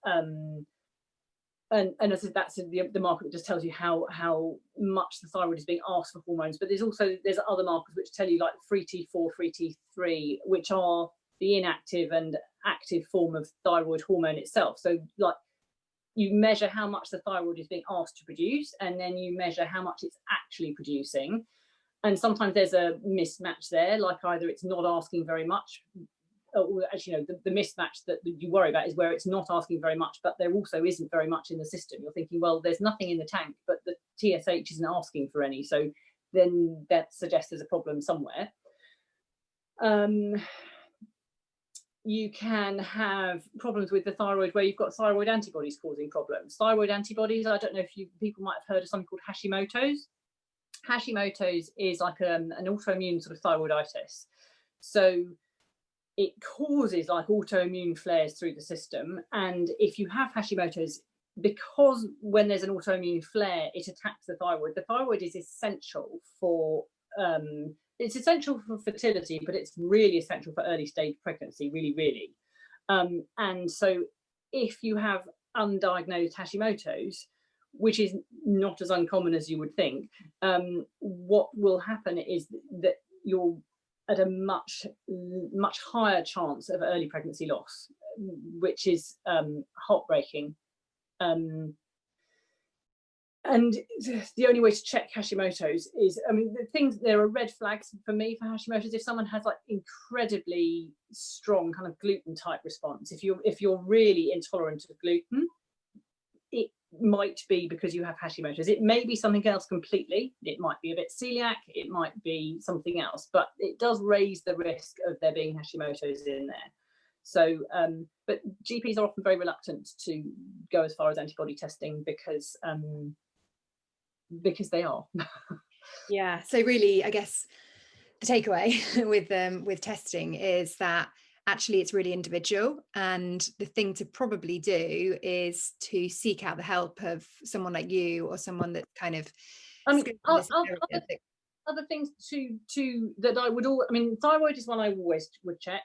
and as that's the marker that just tells you how much the thyroid is being asked for hormones. But there's other markers which tell you, like free T4, free T3, which are the inactive and active form of thyroid hormone itself. So like, you measure how much the thyroid is being asked to produce, and then you measure how much it's actually producing. And sometimes there's a mismatch there, like either it's not asking very much, or actually, you know, the mismatch that you worry about is where it's not asking very much, but there also isn't very much in the system. You're thinking, well, there's nothing in the tank, but the TSH isn't asking for any. So then that suggests there's a problem somewhere. You can have problems with the thyroid where you've got thyroid antibodies causing problems. Thyroid antibodies, I don't know if people might have heard of something called Hashimoto's. Hashimoto's is like an autoimmune sort of thyroiditis. So it causes like autoimmune flares through the system. And if you have Hashimoto's, because when there's an autoimmune flare, it attacks the thyroid. The thyroid is essential for fertility, but it's really essential for early stage pregnancy, really. And so if you have undiagnosed Hashimoto's, which is not as uncommon as you would think, what will happen is that you're at a much higher chance of early pregnancy loss, which is heartbreaking. And the only way to check Hashimoto's is, I mean, there are red flags for me for Hashimoto's. If someone has like incredibly strong kind of gluten type response, if you're really intolerant of gluten, it might be because you have Hashimoto's. It may be something else completely. It might be a bit celiac, it might be something else, but it does raise the risk of there being Hashimoto's in there. So, but GPs are often very reluctant to go as far as antibody testing because they are. Yeah. So really, I guess the takeaway with testing is that actually it's really individual, and the thing to probably do is to seek out the help of someone like you, or someone that's kind of other things to that I would thyroid is one I always would check.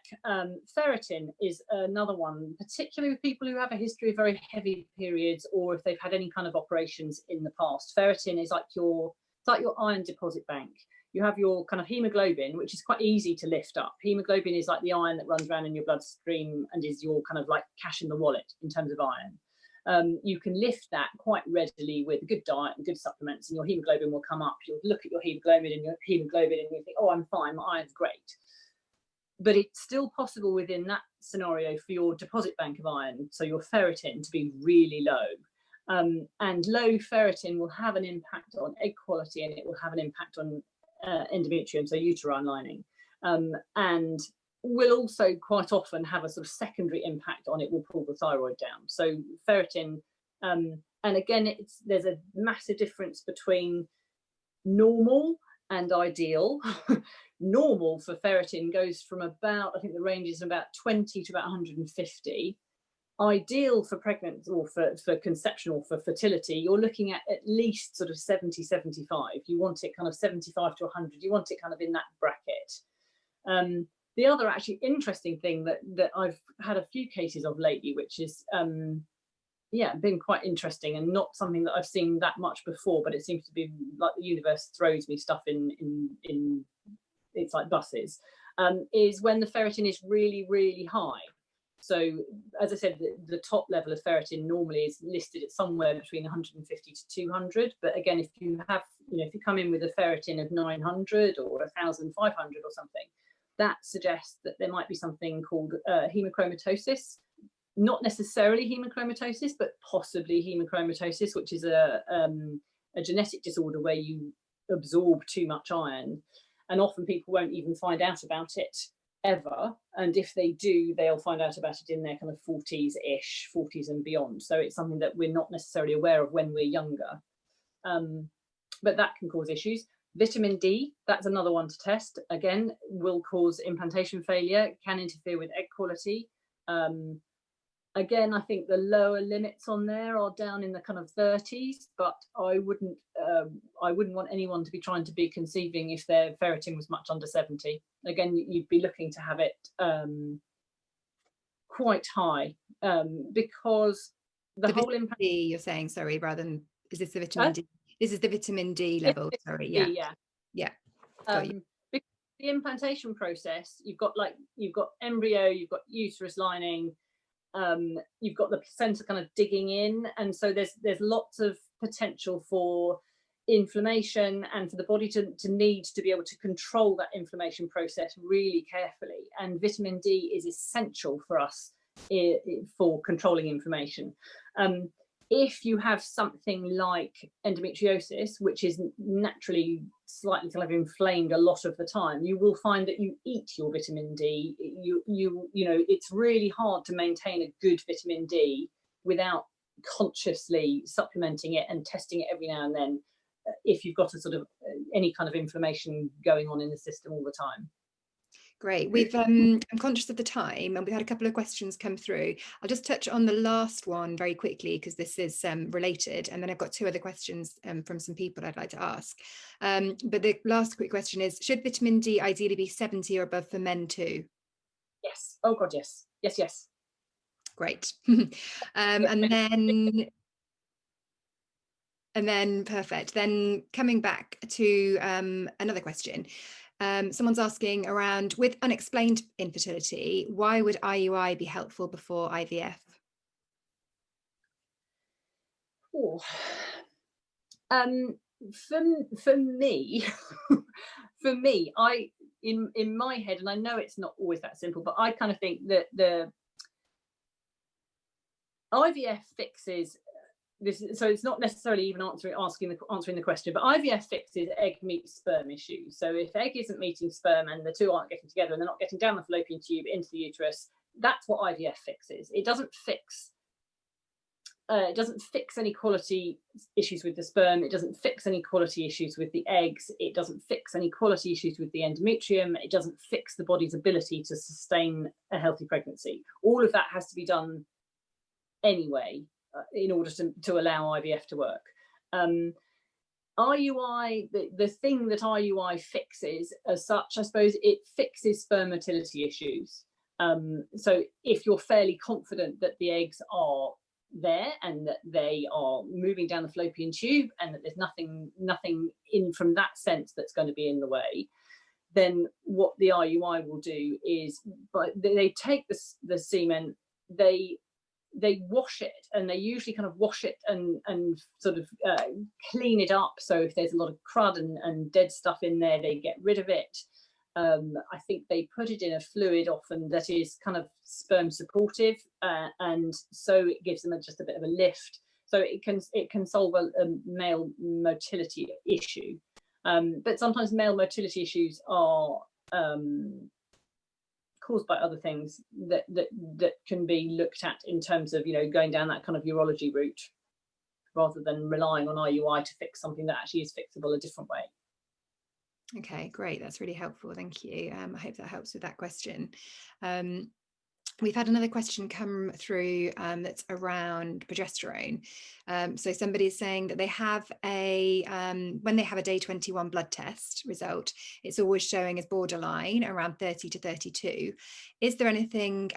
Ferritin is another one, particularly with people who have a history of very heavy periods, or if they've had any kind of operations in the past. Ferritin is like your iron deposit bank. You have your kind of hemoglobin, which is quite easy to lift up. Hemoglobin is like the iron that runs around in your bloodstream and is your kind of like cash in the wallet in terms of iron. You can lift that quite readily with a good diet and good supplements, and your hemoglobin will come up. You'll look at your hemoglobin and you think, oh, I'm fine, my iron's great. But it's still possible within that scenario for your deposit bank of iron, so your ferritin, to be really low. And low ferritin will have an impact on egg quality, and it will have an impact on endometrium, so uterine lining, and will also quite often have a sort of secondary impact on it, will pull the thyroid down. So ferritin, and again, there's a massive difference between normal and ideal. Normal for ferritin goes from about, I think the range is about 20 to about 150. Ideal for pregnancy, or for conception, or for fertility, you're looking at least sort of 70, 75. You want it kind of 75 to 100. You want it kind of in that bracket. The other actually interesting thing that I've had a few cases of lately, which is been quite interesting, and not something that I've seen that much before, but it seems to be like the universe throws me stuff in it's like buses, is when the ferritin is really high. So as I said, the top level of ferritin normally is listed at somewhere between 150 to 200. But again, if you come in with a ferritin of 900 or 1,500 or something, that suggests that there might be something called hemochromatosis. Not necessarily hemochromatosis, but possibly hemochromatosis, which is a genetic disorder where you absorb too much iron. And often people won't even find out about it ever, and if they do, they'll find out about it in their kind of 40s and beyond. So it's something that we're not necessarily aware of when we're younger, but that can cause issues. Vitamin D, that's another one to test. Again, will cause implantation failure, can interfere with egg quality. Again, I think the lower limits on there are down in the kind of 30s, but I wouldn't want anyone to be trying to be conceiving if their ferritin was much under 70. Again, you'd be looking to have it quite high, because the whole vitamin D, you're saying, sorry, rather than, is this the vitamin D? This is the vitamin D level, sorry, yeah. Yeah. Got you. Because the implantation process, you've got embryo, you've got uterus lining, you've got the placenta kind of digging in, and so there's lots of potential for inflammation, and for the body to need to be able to control that inflammation process really carefully. And vitamin D is essential for us for controlling inflammation. If you have something like endometriosis, which is naturally slightly kind of inflamed a lot of the time, you will find that you eat your vitamin D. You know, it's really hard to maintain a good vitamin D without consciously supplementing it and testing it every now and then, if you've got a sort of any kind of inflammation going on in the system all the time. Great. I'm conscious of the time, and we've had a couple of questions come through. I'll just touch on the last one very quickly, because this is related, and then I've got two other questions from some people I'd like to ask. But the last quick question is, should vitamin D ideally be 70 or above for men too? Yes. Oh God, yes. Yes. Great. And then perfect. Then coming back to another question. Someone's asking around, with unexplained infertility, why would IUI be helpful before IVF? Oh. For me, I in my head, and I know it's not always that simple, but I kind of think that the IVF fixes this, so it's not necessarily even answering the question, but IVF fixes egg meets sperm issues. So if egg isn't meeting sperm and the two aren't getting together and they're not getting down the fallopian tube into the uterus, that's what IVF fixes. It doesn't fix any quality issues with the sperm. It doesn't fix any quality issues with the eggs. It doesn't fix any quality issues with the endometrium. It doesn't fix the body's ability to sustain a healthy pregnancy. All of that has to be done anyway in order to allow IVF to work. IUI, the thing that IUI fixes as such, I suppose, it fixes sperm motility issues. So if you're fairly confident that the eggs are there and that they are moving down the fallopian tube and that there's nothing in from that sense that's going to be in the way, then what the IUI will do is, but they take the semen, they wash it, and they usually kind of wash it and sort of clean it up. So if there's a lot of crud and dead stuff in there, they get rid of it. I think they put it in a fluid often that is kind of sperm supportive, and so it gives them just a bit of a lift. So it can solve a male motility issue. But sometimes male motility issues are caused by other things that can be looked at in terms of, you know, going down that kind of urology route rather than relying on IUI to fix something that actually is fixable a different way. Okay, great. That's really helpful. Thank you. I hope that helps with that question. We've had another question come through that's around progesterone. So somebody is saying that they have when they have a day 21 blood test result, it's always showing as borderline around 30 to 32. Is there anything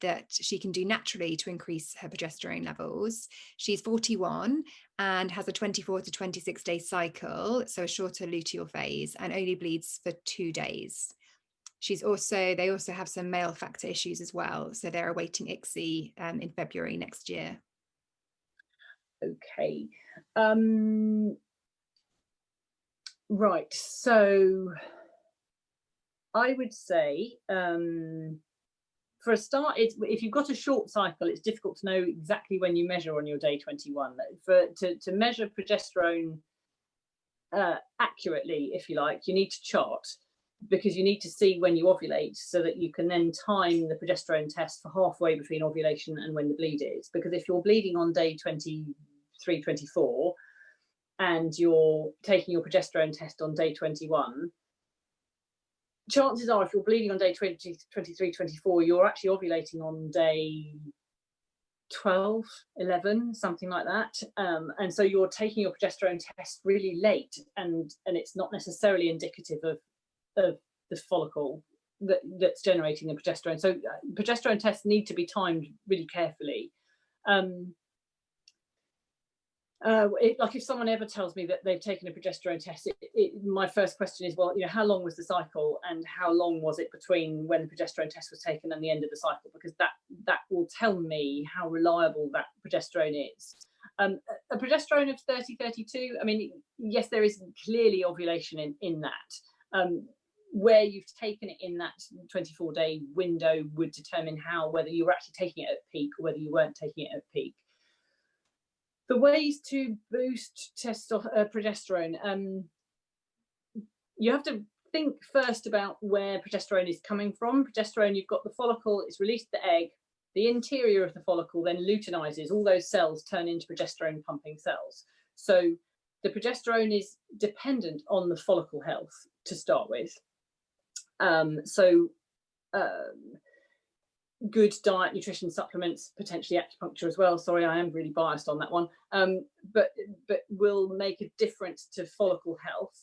that she can do naturally to increase her progesterone levels? She's 41 and has a 24 to 26 day cycle, so a shorter luteal phase, and only bleeds for 2 days. They also have some male factor issues as well, so they're awaiting ICSI in February next year. Okay. Right, so I would say for a start, if you've got a short cycle, it's difficult to know exactly when you measure on your day 21. To measure progesterone accurately, if you like, you need to chart, because you need to see when you ovulate so that you can then time the progesterone test for halfway between ovulation and when the bleed is. Because if you're bleeding on day 23, 24, and you're taking your progesterone test on day 21, chances are if you're bleeding on day 20, 23, 24, you're actually ovulating on day 12, 11, something like that. And so you're taking your progesterone test really late, and it's not necessarily indicative of the follicle that's generating the progesterone. So progesterone tests need to be timed really carefully. Like if someone ever tells me that they've taken a progesterone test, my first question is, well, how long was the cycle, and how long was it between when the progesterone test was taken and the end of the cycle? Because that will tell me how reliable that progesterone is. A progesterone of 30, 32, I mean, yes, there is clearly ovulation in that. Where you've taken it in that 24-day window would determine whether you were actually taking it at peak or whether you weren't taking it at peak. The ways to boost progesterone, you have to think first about where progesterone is coming from. Progesterone, you've got the follicle, it's released the egg, the interior of the follicle then luteinizes, all those cells turn into progesterone pumping cells. So the progesterone is dependent on the follicle health to start with. Good diet, nutrition, supplements, potentially acupuncture as well. Sorry, I am really biased on that one. But will make a difference to follicle health.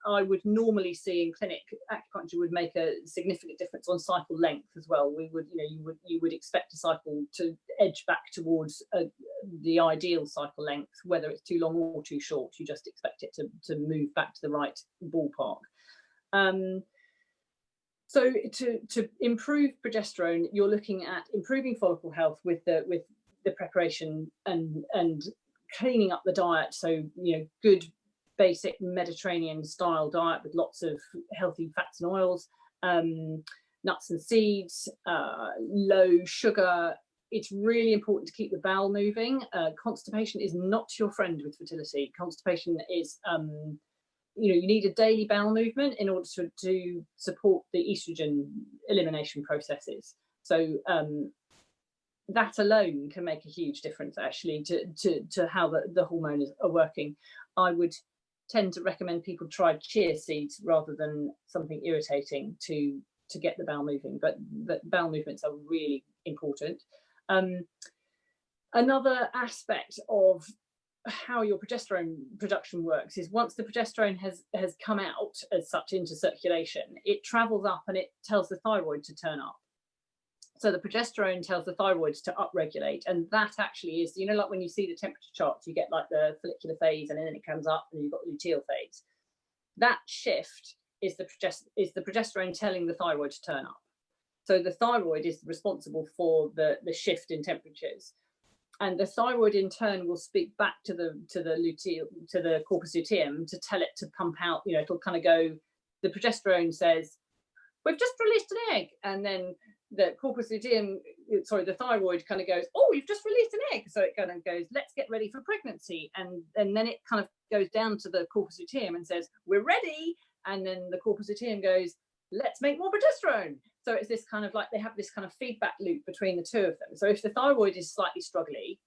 I would normally see in clinic, acupuncture would make a significant difference on cycle length as well. We would, you would expect a cycle to edge back towards the ideal cycle length, whether it's too long or too short. You just expect it to move back to the right ballpark. So to improve progesterone, you're looking at improving follicle health with the preparation and cleaning up the diet. So good basic Mediterranean style diet with lots of healthy fats and oils, nuts and seeds, low sugar. It's really important to keep the bowel moving. Constipation is not your friend with fertility. Constipation is you need a daily bowel movement in order to support the estrogen elimination processes. So that alone can make a huge difference actually to how the hormones are working. I would tend to recommend people try chia seeds rather than something irritating to get the bowel moving, but bowel movements are really important. Another aspect of how your progesterone production works is once the progesterone has come out as such into circulation, it travels up and it tells the thyroid to turn up. So the progesterone tells the thyroid to upregulate, and that actually is, like when you see the temperature charts, you get like the follicular phase and then it comes up and you've got luteal phase. That shift is the progesterone telling the thyroid to turn up. So the thyroid is responsible for the shift in temperatures. And the thyroid in turn will speak back to the corpus luteum to tell it to pump out. It'll kind of go. The progesterone says, "We've just released an egg," and then the corpus luteum, the thyroid kind of goes, "Oh, you've just released an egg," so it kind of goes, "Let's get ready for pregnancy," and then it kind of goes down to the corpus luteum and says, "We're ready," and then the corpus luteum goes, "Let's make more progesterone." So it's this kind of like they have this kind of feedback loop between the two of them. So if the thyroid is slightly struggly,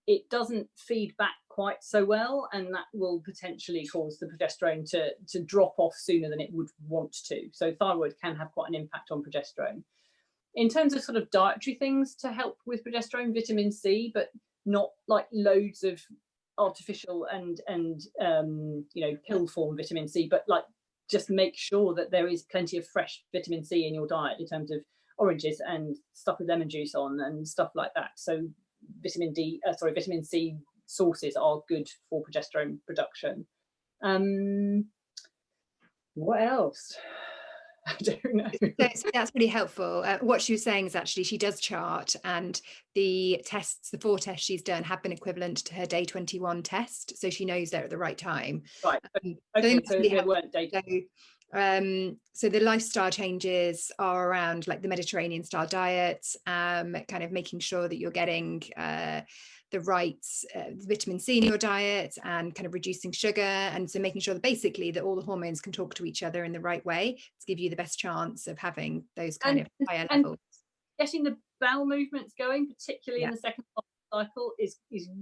it doesn't feed back quite so well, and that will potentially cause the progesterone to drop off sooner than it would want to. So thyroid can have quite an impact on progesterone. In terms of sort of dietary things to help with progesterone, vitamin C, but not like loads of artificial and pill form vitamin C, but like just make sure that there is plenty of fresh vitamin C in your diet in terms of oranges and stuff with lemon juice on and stuff like that. So vitamin C sources are good for progesterone production. What else? I don't know. So that's really helpful. What she was saying is actually she does chart, and the 4 tests she's done have been equivalent to her day 21 test, so she knows they're at the right time. Right. Okay. So they weren't data. So the lifestyle changes are around like the Mediterranean style diet, kind of making sure that you're getting the right vitamin C in your diet, and kind of reducing sugar, and so making sure that basically that all the hormones can talk to each other in the right way to give you the best chance of having those kind of higher levels. Getting the bowel movements going, particularly in the second half cycle is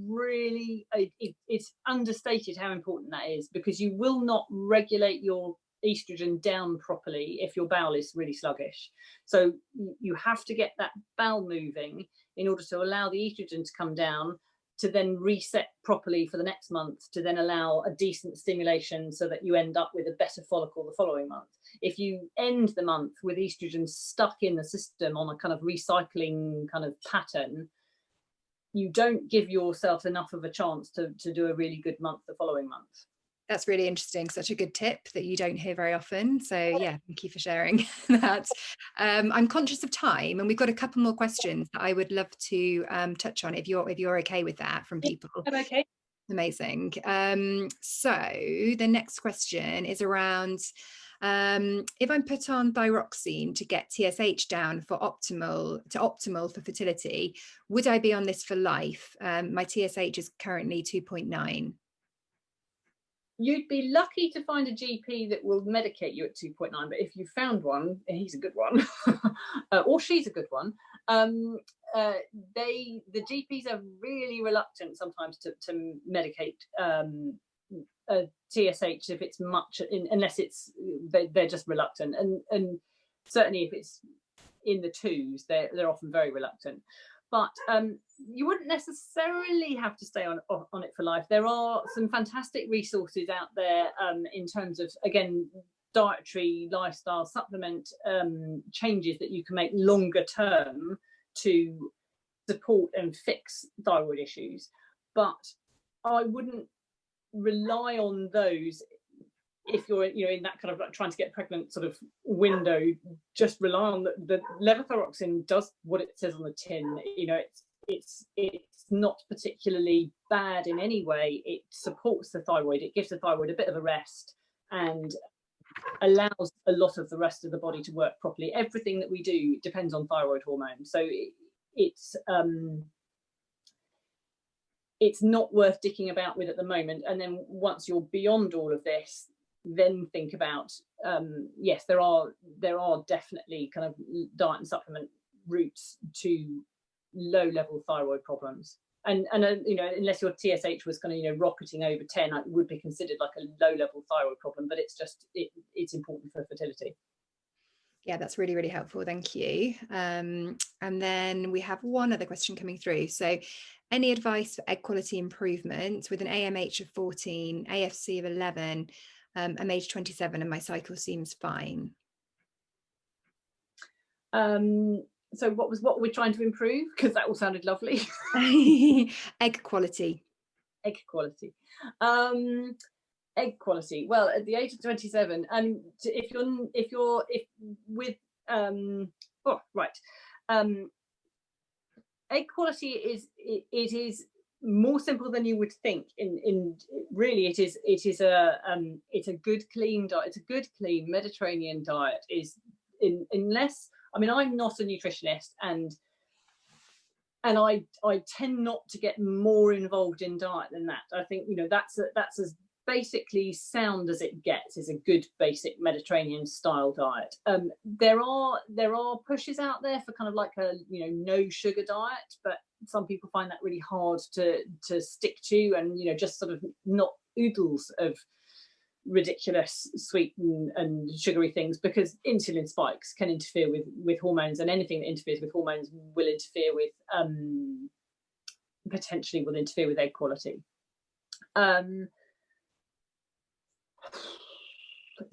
really, it's understated how important that is, because you will not regulate your estrogen down properly if your bowel is really sluggish. So you have to get that bowel moving in order to allow the estrogen to come down, to then reset properly for the next month, to then allow a decent stimulation so that you end up with a better follicle the following month. If you end the month with estrogen stuck in the system on a kind of recycling kind of pattern, you don't give yourself enough of a chance to do a really good month the following month. That's really interesting. Such a good tip that you don't hear very often. So yeah, thank you for sharing that. I'm conscious of time, and we've got a couple more questions that I would love to touch on if you're okay with that from people. I'm okay. Amazing. So the next question is around if I'm put on thyroxine to get TSH down for optimal for fertility, would I be on this for life? My TSH is currently 2.9. You'd be lucky to find a GP that will medicate you at 2.9, but if you found one, he's a good one, or she's a good one. The GPs are really reluctant sometimes to medicate TSH if it's much, unless it's they're just reluctant, and certainly if it's in the twos, they're often very reluctant. But you wouldn't necessarily have to stay on it for life. There are some fantastic resources out there in terms of, again, dietary, lifestyle, supplement changes that you can make longer term to support and fix thyroid issues. But I wouldn't rely on those if you're in that kind of like trying to get pregnant sort of window. Just rely on the levothyroxine does what it says on the tin. It's not particularly bad in any way. It supports the thyroid. It gives the thyroid a bit of a rest and allows a lot of the rest of the body to work properly. Everything that we do depends on thyroid hormone. So it's not worth dicking about with at the moment. And then once you're beyond all of this, then think about yes, there are definitely kind of diet and supplement routes to low level thyroid problems, and unless your TSH was kind of rocketing over 10, it would be considered like a low level thyroid problem, but it's important for fertility. Yeah, that's really, really helpful. Thank you. And then we have one other question coming through. So, any advice for egg quality improvement with an AMH of 14, AFC of 11? I'm age 27 and my cycle seems fine. So what were we trying to improve? Because that all sounded lovely. Egg quality. Egg quality. Egg quality. Well, at the age of 27, and if with egg quality is more simple than you would think. In really, it's a good clean diet. It's a good clean Mediterranean diet. Unless, I mean, I'm not a nutritionist, and I tend not to get more involved in diet than that. I think that's as basically sound as it gets, is a good basic Mediterranean style diet. There are pushes out there for kind of like a no sugar diet, but some people find that really hard to stick to, and just sort of not oodles of ridiculous sweet and sugary things, because insulin spikes can interfere with hormones, and anything that interferes with hormones will interfere with potentially will interfere with egg quality.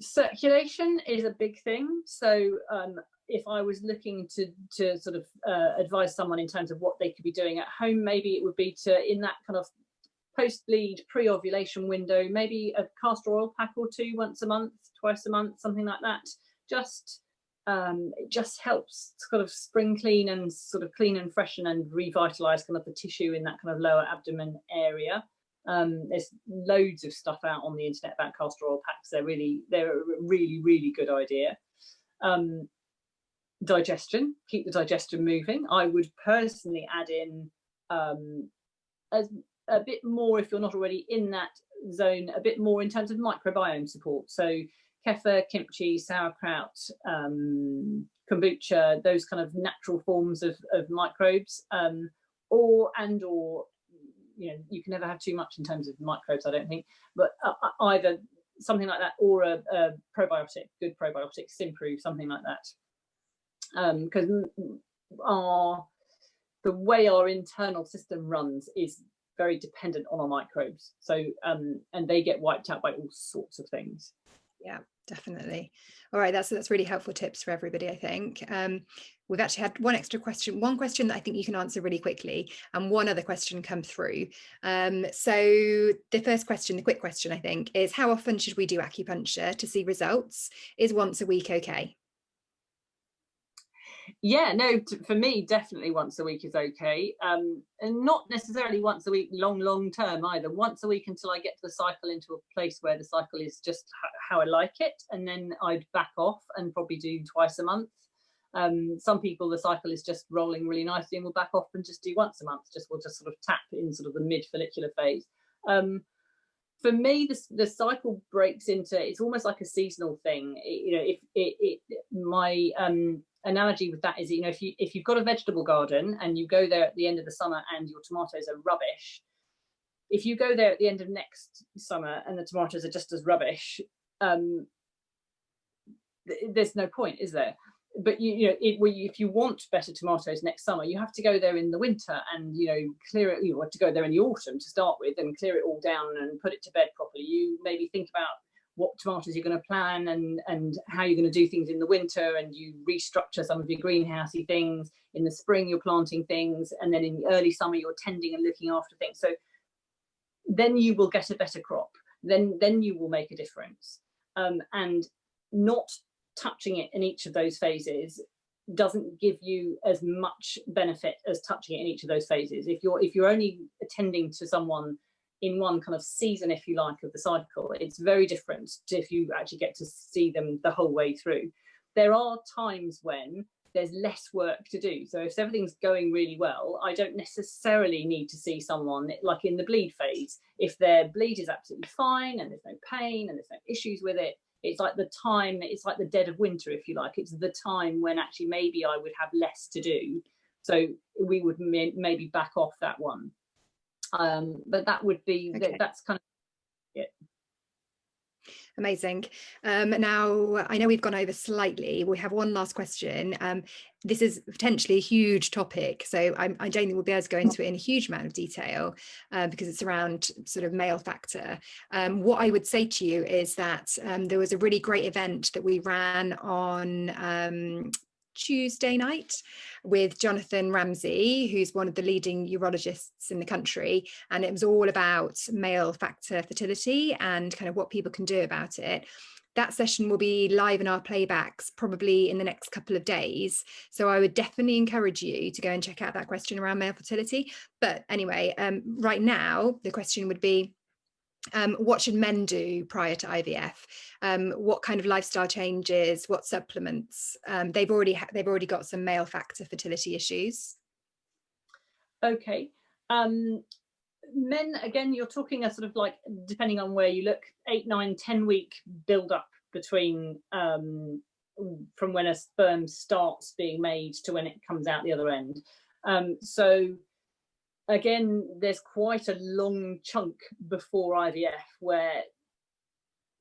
Circulation is a big thing. So if I was looking to sort of advise someone in terms of what they could be doing at home, maybe it would be to, in that kind of post-bleed, pre-ovulation window, maybe a castor oil pack or two once a month, twice a month, something like that. It just helps sort of spring clean and sort of clean and freshen and revitalize kind of the tissue in that kind of lower abdomen area. There's loads of stuff out on the internet about castor oil packs. They're a really good idea. Digestion, keep the digestion moving. I would personally add in a bit more, if you're not already in that zone, a bit more in terms of microbiome support. So kefir, kimchi, sauerkraut, kombucha, those kind of natural forms of microbes. or you know, you can never have too much in terms of microbes, I don't think, but either something like that or a probiotic, good probiotic, Simprove, something like that, because the way our internal system runs is very dependent on our microbes. So and they get wiped out by all sorts of things. Yeah, definitely. All right, that's really helpful tips for everybody, I think. We've actually had one question that I think you can answer really quickly, and one other question come through. So the first question, the quick question, I think, is how often should we do acupuncture to see results? Is once a week okay? Yeah, no, for me, definitely once a week is okay. And not necessarily once a week long term either. Once a week until I get the cycle into a place where the cycle is just how I like it, and then I'd back off and probably do twice a month. Some people, the cycle is just rolling really nicely and will back off and just do once a month. We'll just sort of tap in sort of the mid follicular phase. For me, the cycle breaks into, it's almost like a seasonal thing. You know, my analogy with that is, you know, if you've got a vegetable garden and you go there at the end of the summer and your tomatoes are rubbish, if you go there at the end of next summer and the tomatoes are just as rubbish, there's no point, is there? But if you want better tomatoes next summer, you have to go there in the winter and, you know, clear it. You have to go there in the autumn to start with and clear it all down and put it to bed properly. You maybe think about what tomatoes you're going to plan and how you're going to do things in the winter, and you restructure some of your greenhousey things. In the spring you're planting things, and then in the early summer you're tending and looking after things. So then you will get a better crop. Then you will make a difference. And not touching it in each of those phases doesn't give you as much benefit as touching it in each of those phases. If you're only attending to someone in one kind of season, if you like, of the cycle, it's very different to if you actually get to see them the whole way through. There are times when there's less work to do. So if everything's going really well, I don't necessarily need to see someone like in the bleed phase. If their bleed is absolutely fine and there's no pain and there's no issues with it, it's like the dead of winter, if you like. It's the time when actually maybe I would have less to do. So we would maybe back off that one. But that would be, okay. That's kind of it. Amazing. Now, I know we've gone over slightly. We have one last question. This is potentially a huge topic, so I don't think we'll be able to go into it in a huge amount of detail because it's around sort of male factor. What I would say to you is that there was a really great event that we ran on Tuesday night with Jonathan Ramsey, who's one of the leading urologists in the country, and it was all about male factor fertility and kind of what people can do about it. That session will be live in our playbacks probably in the next couple of days, so I would definitely encourage you to go and check out that question around male fertility. But anyway, right now the question would be, what should men do prior to IVF? What kind of lifestyle changes? What supplements? They've already got some male factor fertility issues. Okay. Men, again, you're talking a sort of like, depending on where you look, 8, 9, 10 week build up between from when a sperm starts being made to when it comes out the other end. So again, there's quite a long chunk before IVF where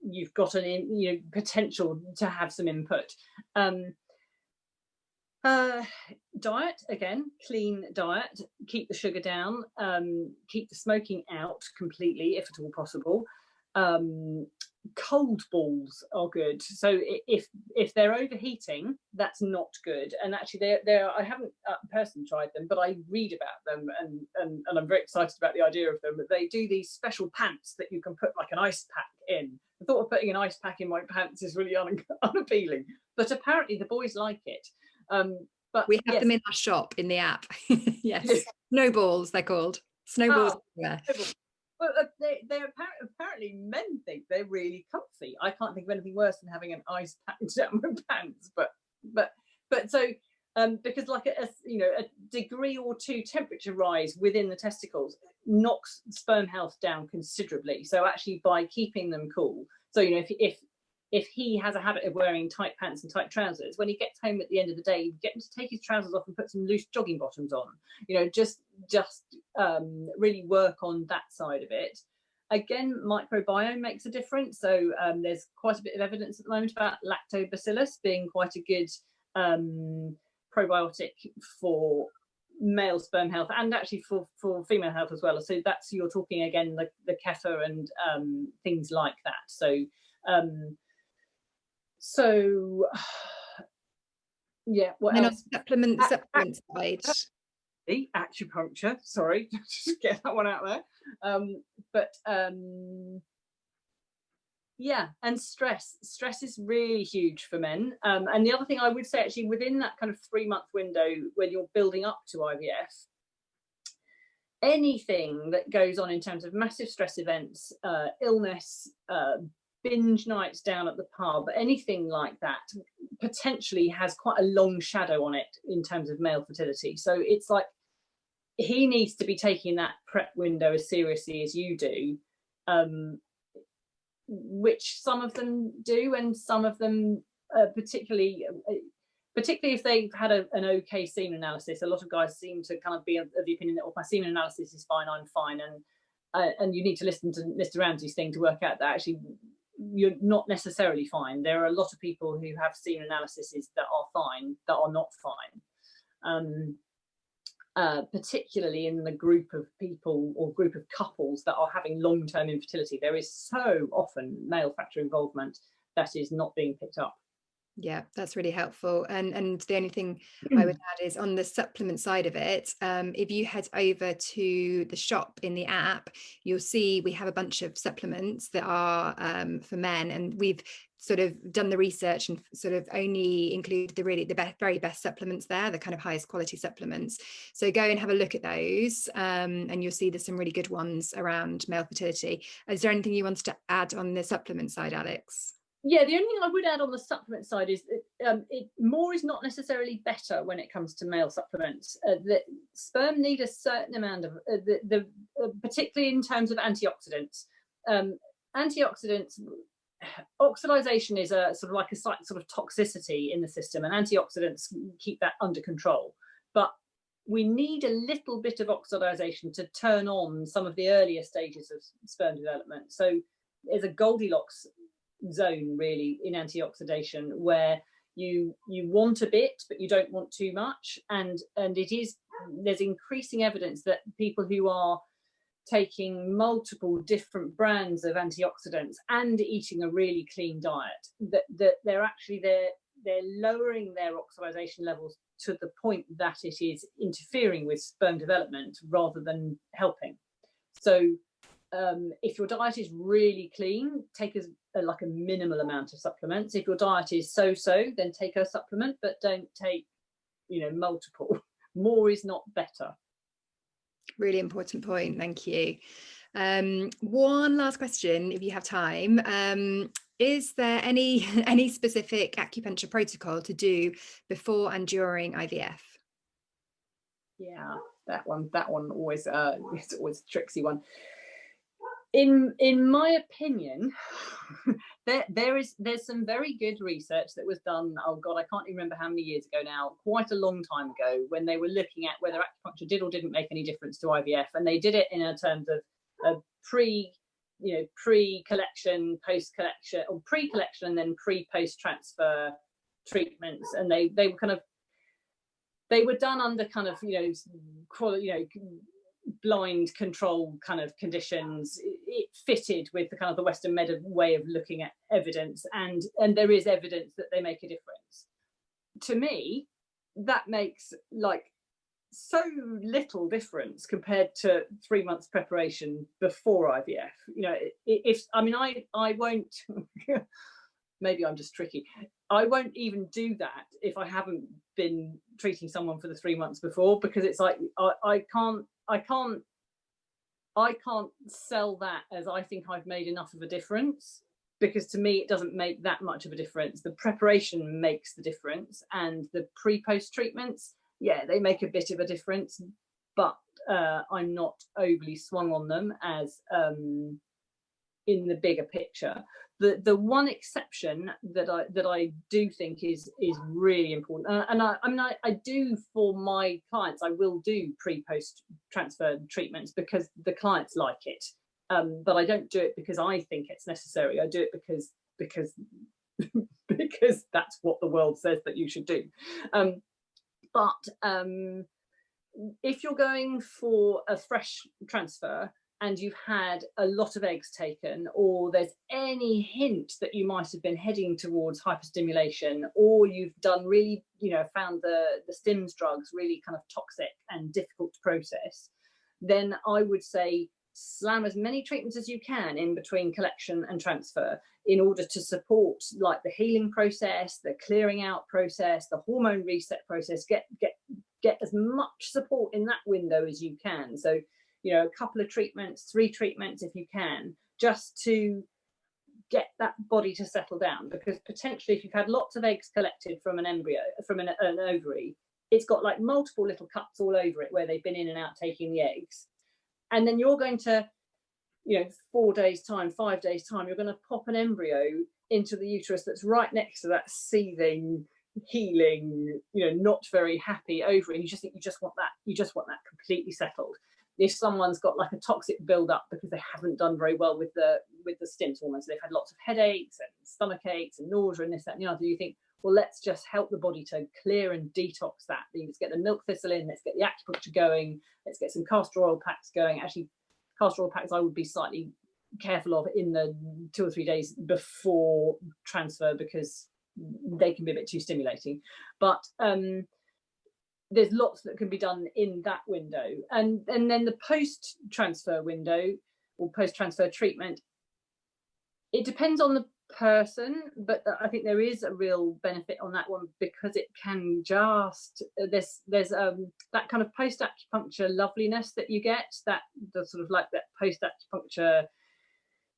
you've got an potential to have some input. Diet, again, clean diet, keep the sugar down, keep the smoking out completely if at all possible. Cold balls are good. So if they're overheating, that's not good. And actually, I haven't personally tried them, but I read about them, and I'm very excited about the idea of them. But they do these special pants that you can put like an ice pack in. The thought of putting an ice pack in my pants is really unappealing, but apparently the boys like it. But we have them in our shop in the app. Yes, snowballs they're called. Snowballs. Yeah. Well, they're apparently men think they're really comfy. I can't think of anything worse than having an ice pack down my pants. But so because like a degree or two temperature rise within the testicles knocks sperm health down considerably. So actually by keeping them cool, so if if he has a habit of wearing tight pants and tight trousers, when he gets home at the end of the day, you get him to take his trousers off and put some loose jogging bottoms on. You know, just really work on that side of it. Again, microbiome makes a difference. So there's quite a bit of evidence at the moment about lactobacillus being quite a good probiotic for male sperm health, and actually for female health as well. So that's, you're talking again the kefir and things like that. So yeah, what and else? on supplement side, The acupuncture, sorry, just get that one out there. Yeah, and stress is really huge for men. And the other thing I would say, actually, within that kind of 3-month window when you're building up to IVF, anything that goes on in terms of massive stress events, illness, binge nights down at the pub, anything like that potentially has quite a long shadow on it in terms of male fertility. So it's like he needs to be taking that prep window as seriously as you do, which some of them do, and some of them particularly if they've had an okay semen analysis. A lot of guys seem to kind of be of the opinion that, oh, my semen analysis is fine, I'm fine, and you need to listen to Mr. Ramsey's thing to work out that actually you're not necessarily fine. There are a lot of people who have semen analyses that are fine, that are not fine. Particularly in the group of people or group of couples that are having long-term infertility, there is so often male factor involvement that is not being picked up. Yeah, that's really helpful. And the only thing I would add is on the supplement side of it, if you head over to the shop in the app, you'll see we have a bunch of supplements that are for men, and we've sort of done the research and sort of only included the very best supplements there, the kind of highest quality supplements. So go and have a look at those, and you'll see there's some really good ones around male fertility. Is there anything you wanted to add on the supplement side, Alex? Yeah, the only thing I would add on the supplement side is more is not necessarily better when it comes to male supplements. The sperm need a certain amount of, particularly in terms of antioxidants. Antioxidants, oxidization is a sort of like a sort of toxicity in the system, and antioxidants keep that under control. But we need a little bit of oxidization to turn on some of the earlier stages of sperm development. So there's a Goldilocks zone really in antioxidation where you want a bit but you don't want too much, and there's increasing evidence that people who are taking multiple different brands of antioxidants and eating a really clean diet, that they're lowering their oxidation levels to the point that it is interfering with sperm development rather than helping. So if your diet is really clean, take like a minimal amount of supplements. If your diet is so-so, then take a supplement, but don't take, multiple. More is not better. Really important point. Thank you. One last question, if you have time. Is there any specific acupuncture protocol to do before and during IVF? Yeah, that one always it's always a tricksy one. In my opinion, there's some very good research that was done, oh god, I can't even remember how many years ago now, quite a long time ago, when they were looking at whether acupuncture did or didn't make any difference to IVF, and they did it in terms of pre-collection, post-collection, or pre-collection and then pre-post transfer treatments, and they were done under kind of blind control kind of conditions. It fitted with the kind of the Western way of looking at evidence, and there is evidence that they make a difference. To me, that makes like so little difference compared to 3 months preparation before IVF. I won't maybe I'm just tricky. I won't even do that if I haven't been treating someone for the 3 months before, because it's like I can't sell that as I think I've made enough of a difference, because to me it doesn't make that much of a difference. The preparation makes the difference, and the pre-post treatments, yeah, they make a bit of a difference, but I'm not overly swung on them as in the bigger picture. The one exception that I do think is really important, and I do for my clients, I will do pre-post transfer treatments because the clients like it, but I don't do it because I think it's necessary. I do it because because that's what the world says that you should do. But if you're going for a fresh transfer and you've had a lot of eggs taken, or there's any hint that you might have been heading towards hyperstimulation, or you've done really, found the stims drugs really kind of toxic and difficult to process, then I would say slam as many treatments as you can in between collection and transfer in order to support like the healing process, the clearing out process, the hormone reset process. Get as much support in that window as you can. So, a couple of treatments, 3 treatments if you can, just to get that body to settle down. Because potentially if you've had lots of eggs collected from an embryo, from an ovary, it's got like multiple little cuts all over it where they've been in and out taking the eggs. And then you're going to, 4 days time, 5 days time, you're going to pop an embryo into the uterus that's right next to that seething, healing, not very happy ovary, and you just think you just want that completely settled. If someone's got like a toxic build-up because they haven't done very well with the stims hormones, they've had lots of headaches and stomach aches and nausea and this, that, and the other, you think, well, let's just help the body to clear and detox that. Let's get the milk thistle in, let's get the acupuncture going, let's get some castor oil packs going. Actually, castor oil packs I would be slightly careful of in the 2 or 3 days before transfer because they can be a bit too stimulating. But there's lots that can be done in that window. And then the post-transfer window or post-transfer treatment, it depends on the person, but I think there is a real benefit on that one because it can just, there's that kind of post-acupuncture loveliness that you get, that the sort of like that post-acupuncture,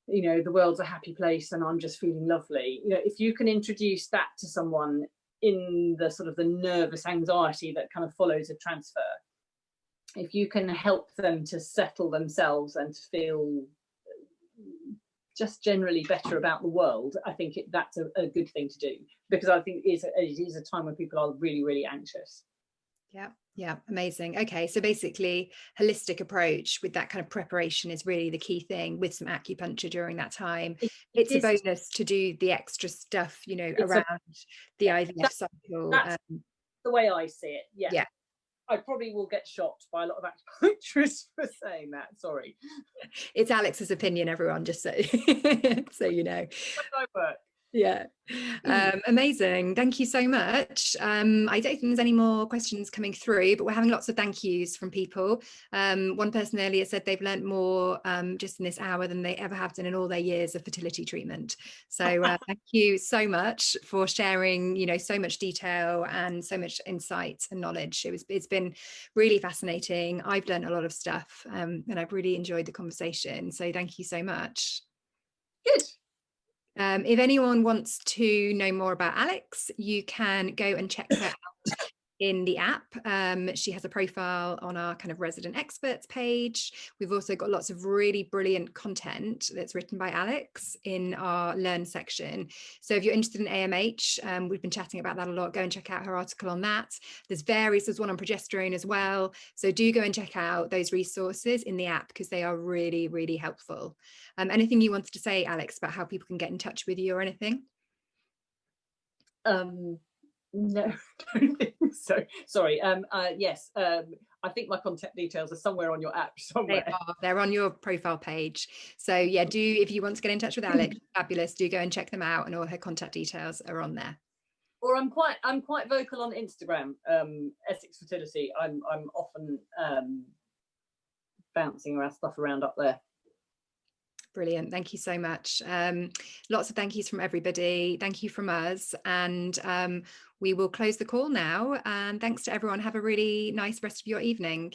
the world's a happy place and I'm just feeling lovely. If you can introduce that to someone in the sort of the nervous anxiety that kind of follows a transfer, if you can help them to settle themselves and to feel just generally better about the world, I think that's a good thing to do, because I think it is a time when people are really, really anxious. Yeah, amazing. Okay, so basically holistic approach with that kind of preparation is really the key thing, with some acupuncture during that time. It's a bonus to do the extra stuff, around the IVF cycle. That's the way I see it. Yeah. I probably will get shot by a lot of acupuncturists for saying that. Sorry. It's Alex's opinion, everyone, just so so you know. I work. Yeah. Amazing. Thank you so much. I don't think there's any more questions coming through, but we're having lots of thank yous from people. One person earlier said they've learned more just in this hour than they ever have done in all their years of fertility treatment. So thank you so much for sharing, so much detail and so much insight and knowledge. It's been really fascinating. I've learned a lot of stuff and I've really enjoyed the conversation. So thank you so much. Good. If anyone wants to know more about Alex, you can go and check her out in the app. She has a profile on our kind of resident experts page. We've also got lots of really brilliant content that's written by Alex in our learn section. So if you're interested in AMH, we've been chatting about that a lot. Go and check out her article on that. There's one on progesterone as well. So do go and check out those resources in the app because they are really, really helpful. Anything you wanted to say, Alex, about how people can get in touch with you or anything? No, I don't think so. Sorry. Yes. I think my contact details are somewhere on your app somewhere. They're on your profile page. So yeah, if you want to get in touch with Alex, fabulous, do go and check them out, and all her contact details are on there. Or I'm quite vocal on Instagram, Essex Fertility. I'm often bouncing stuff around up there. Brilliant. Thank you so much. Lots of thank yous from everybody. Thank you from us. And we will close the call now. And thanks to everyone. Have a really nice rest of your evening.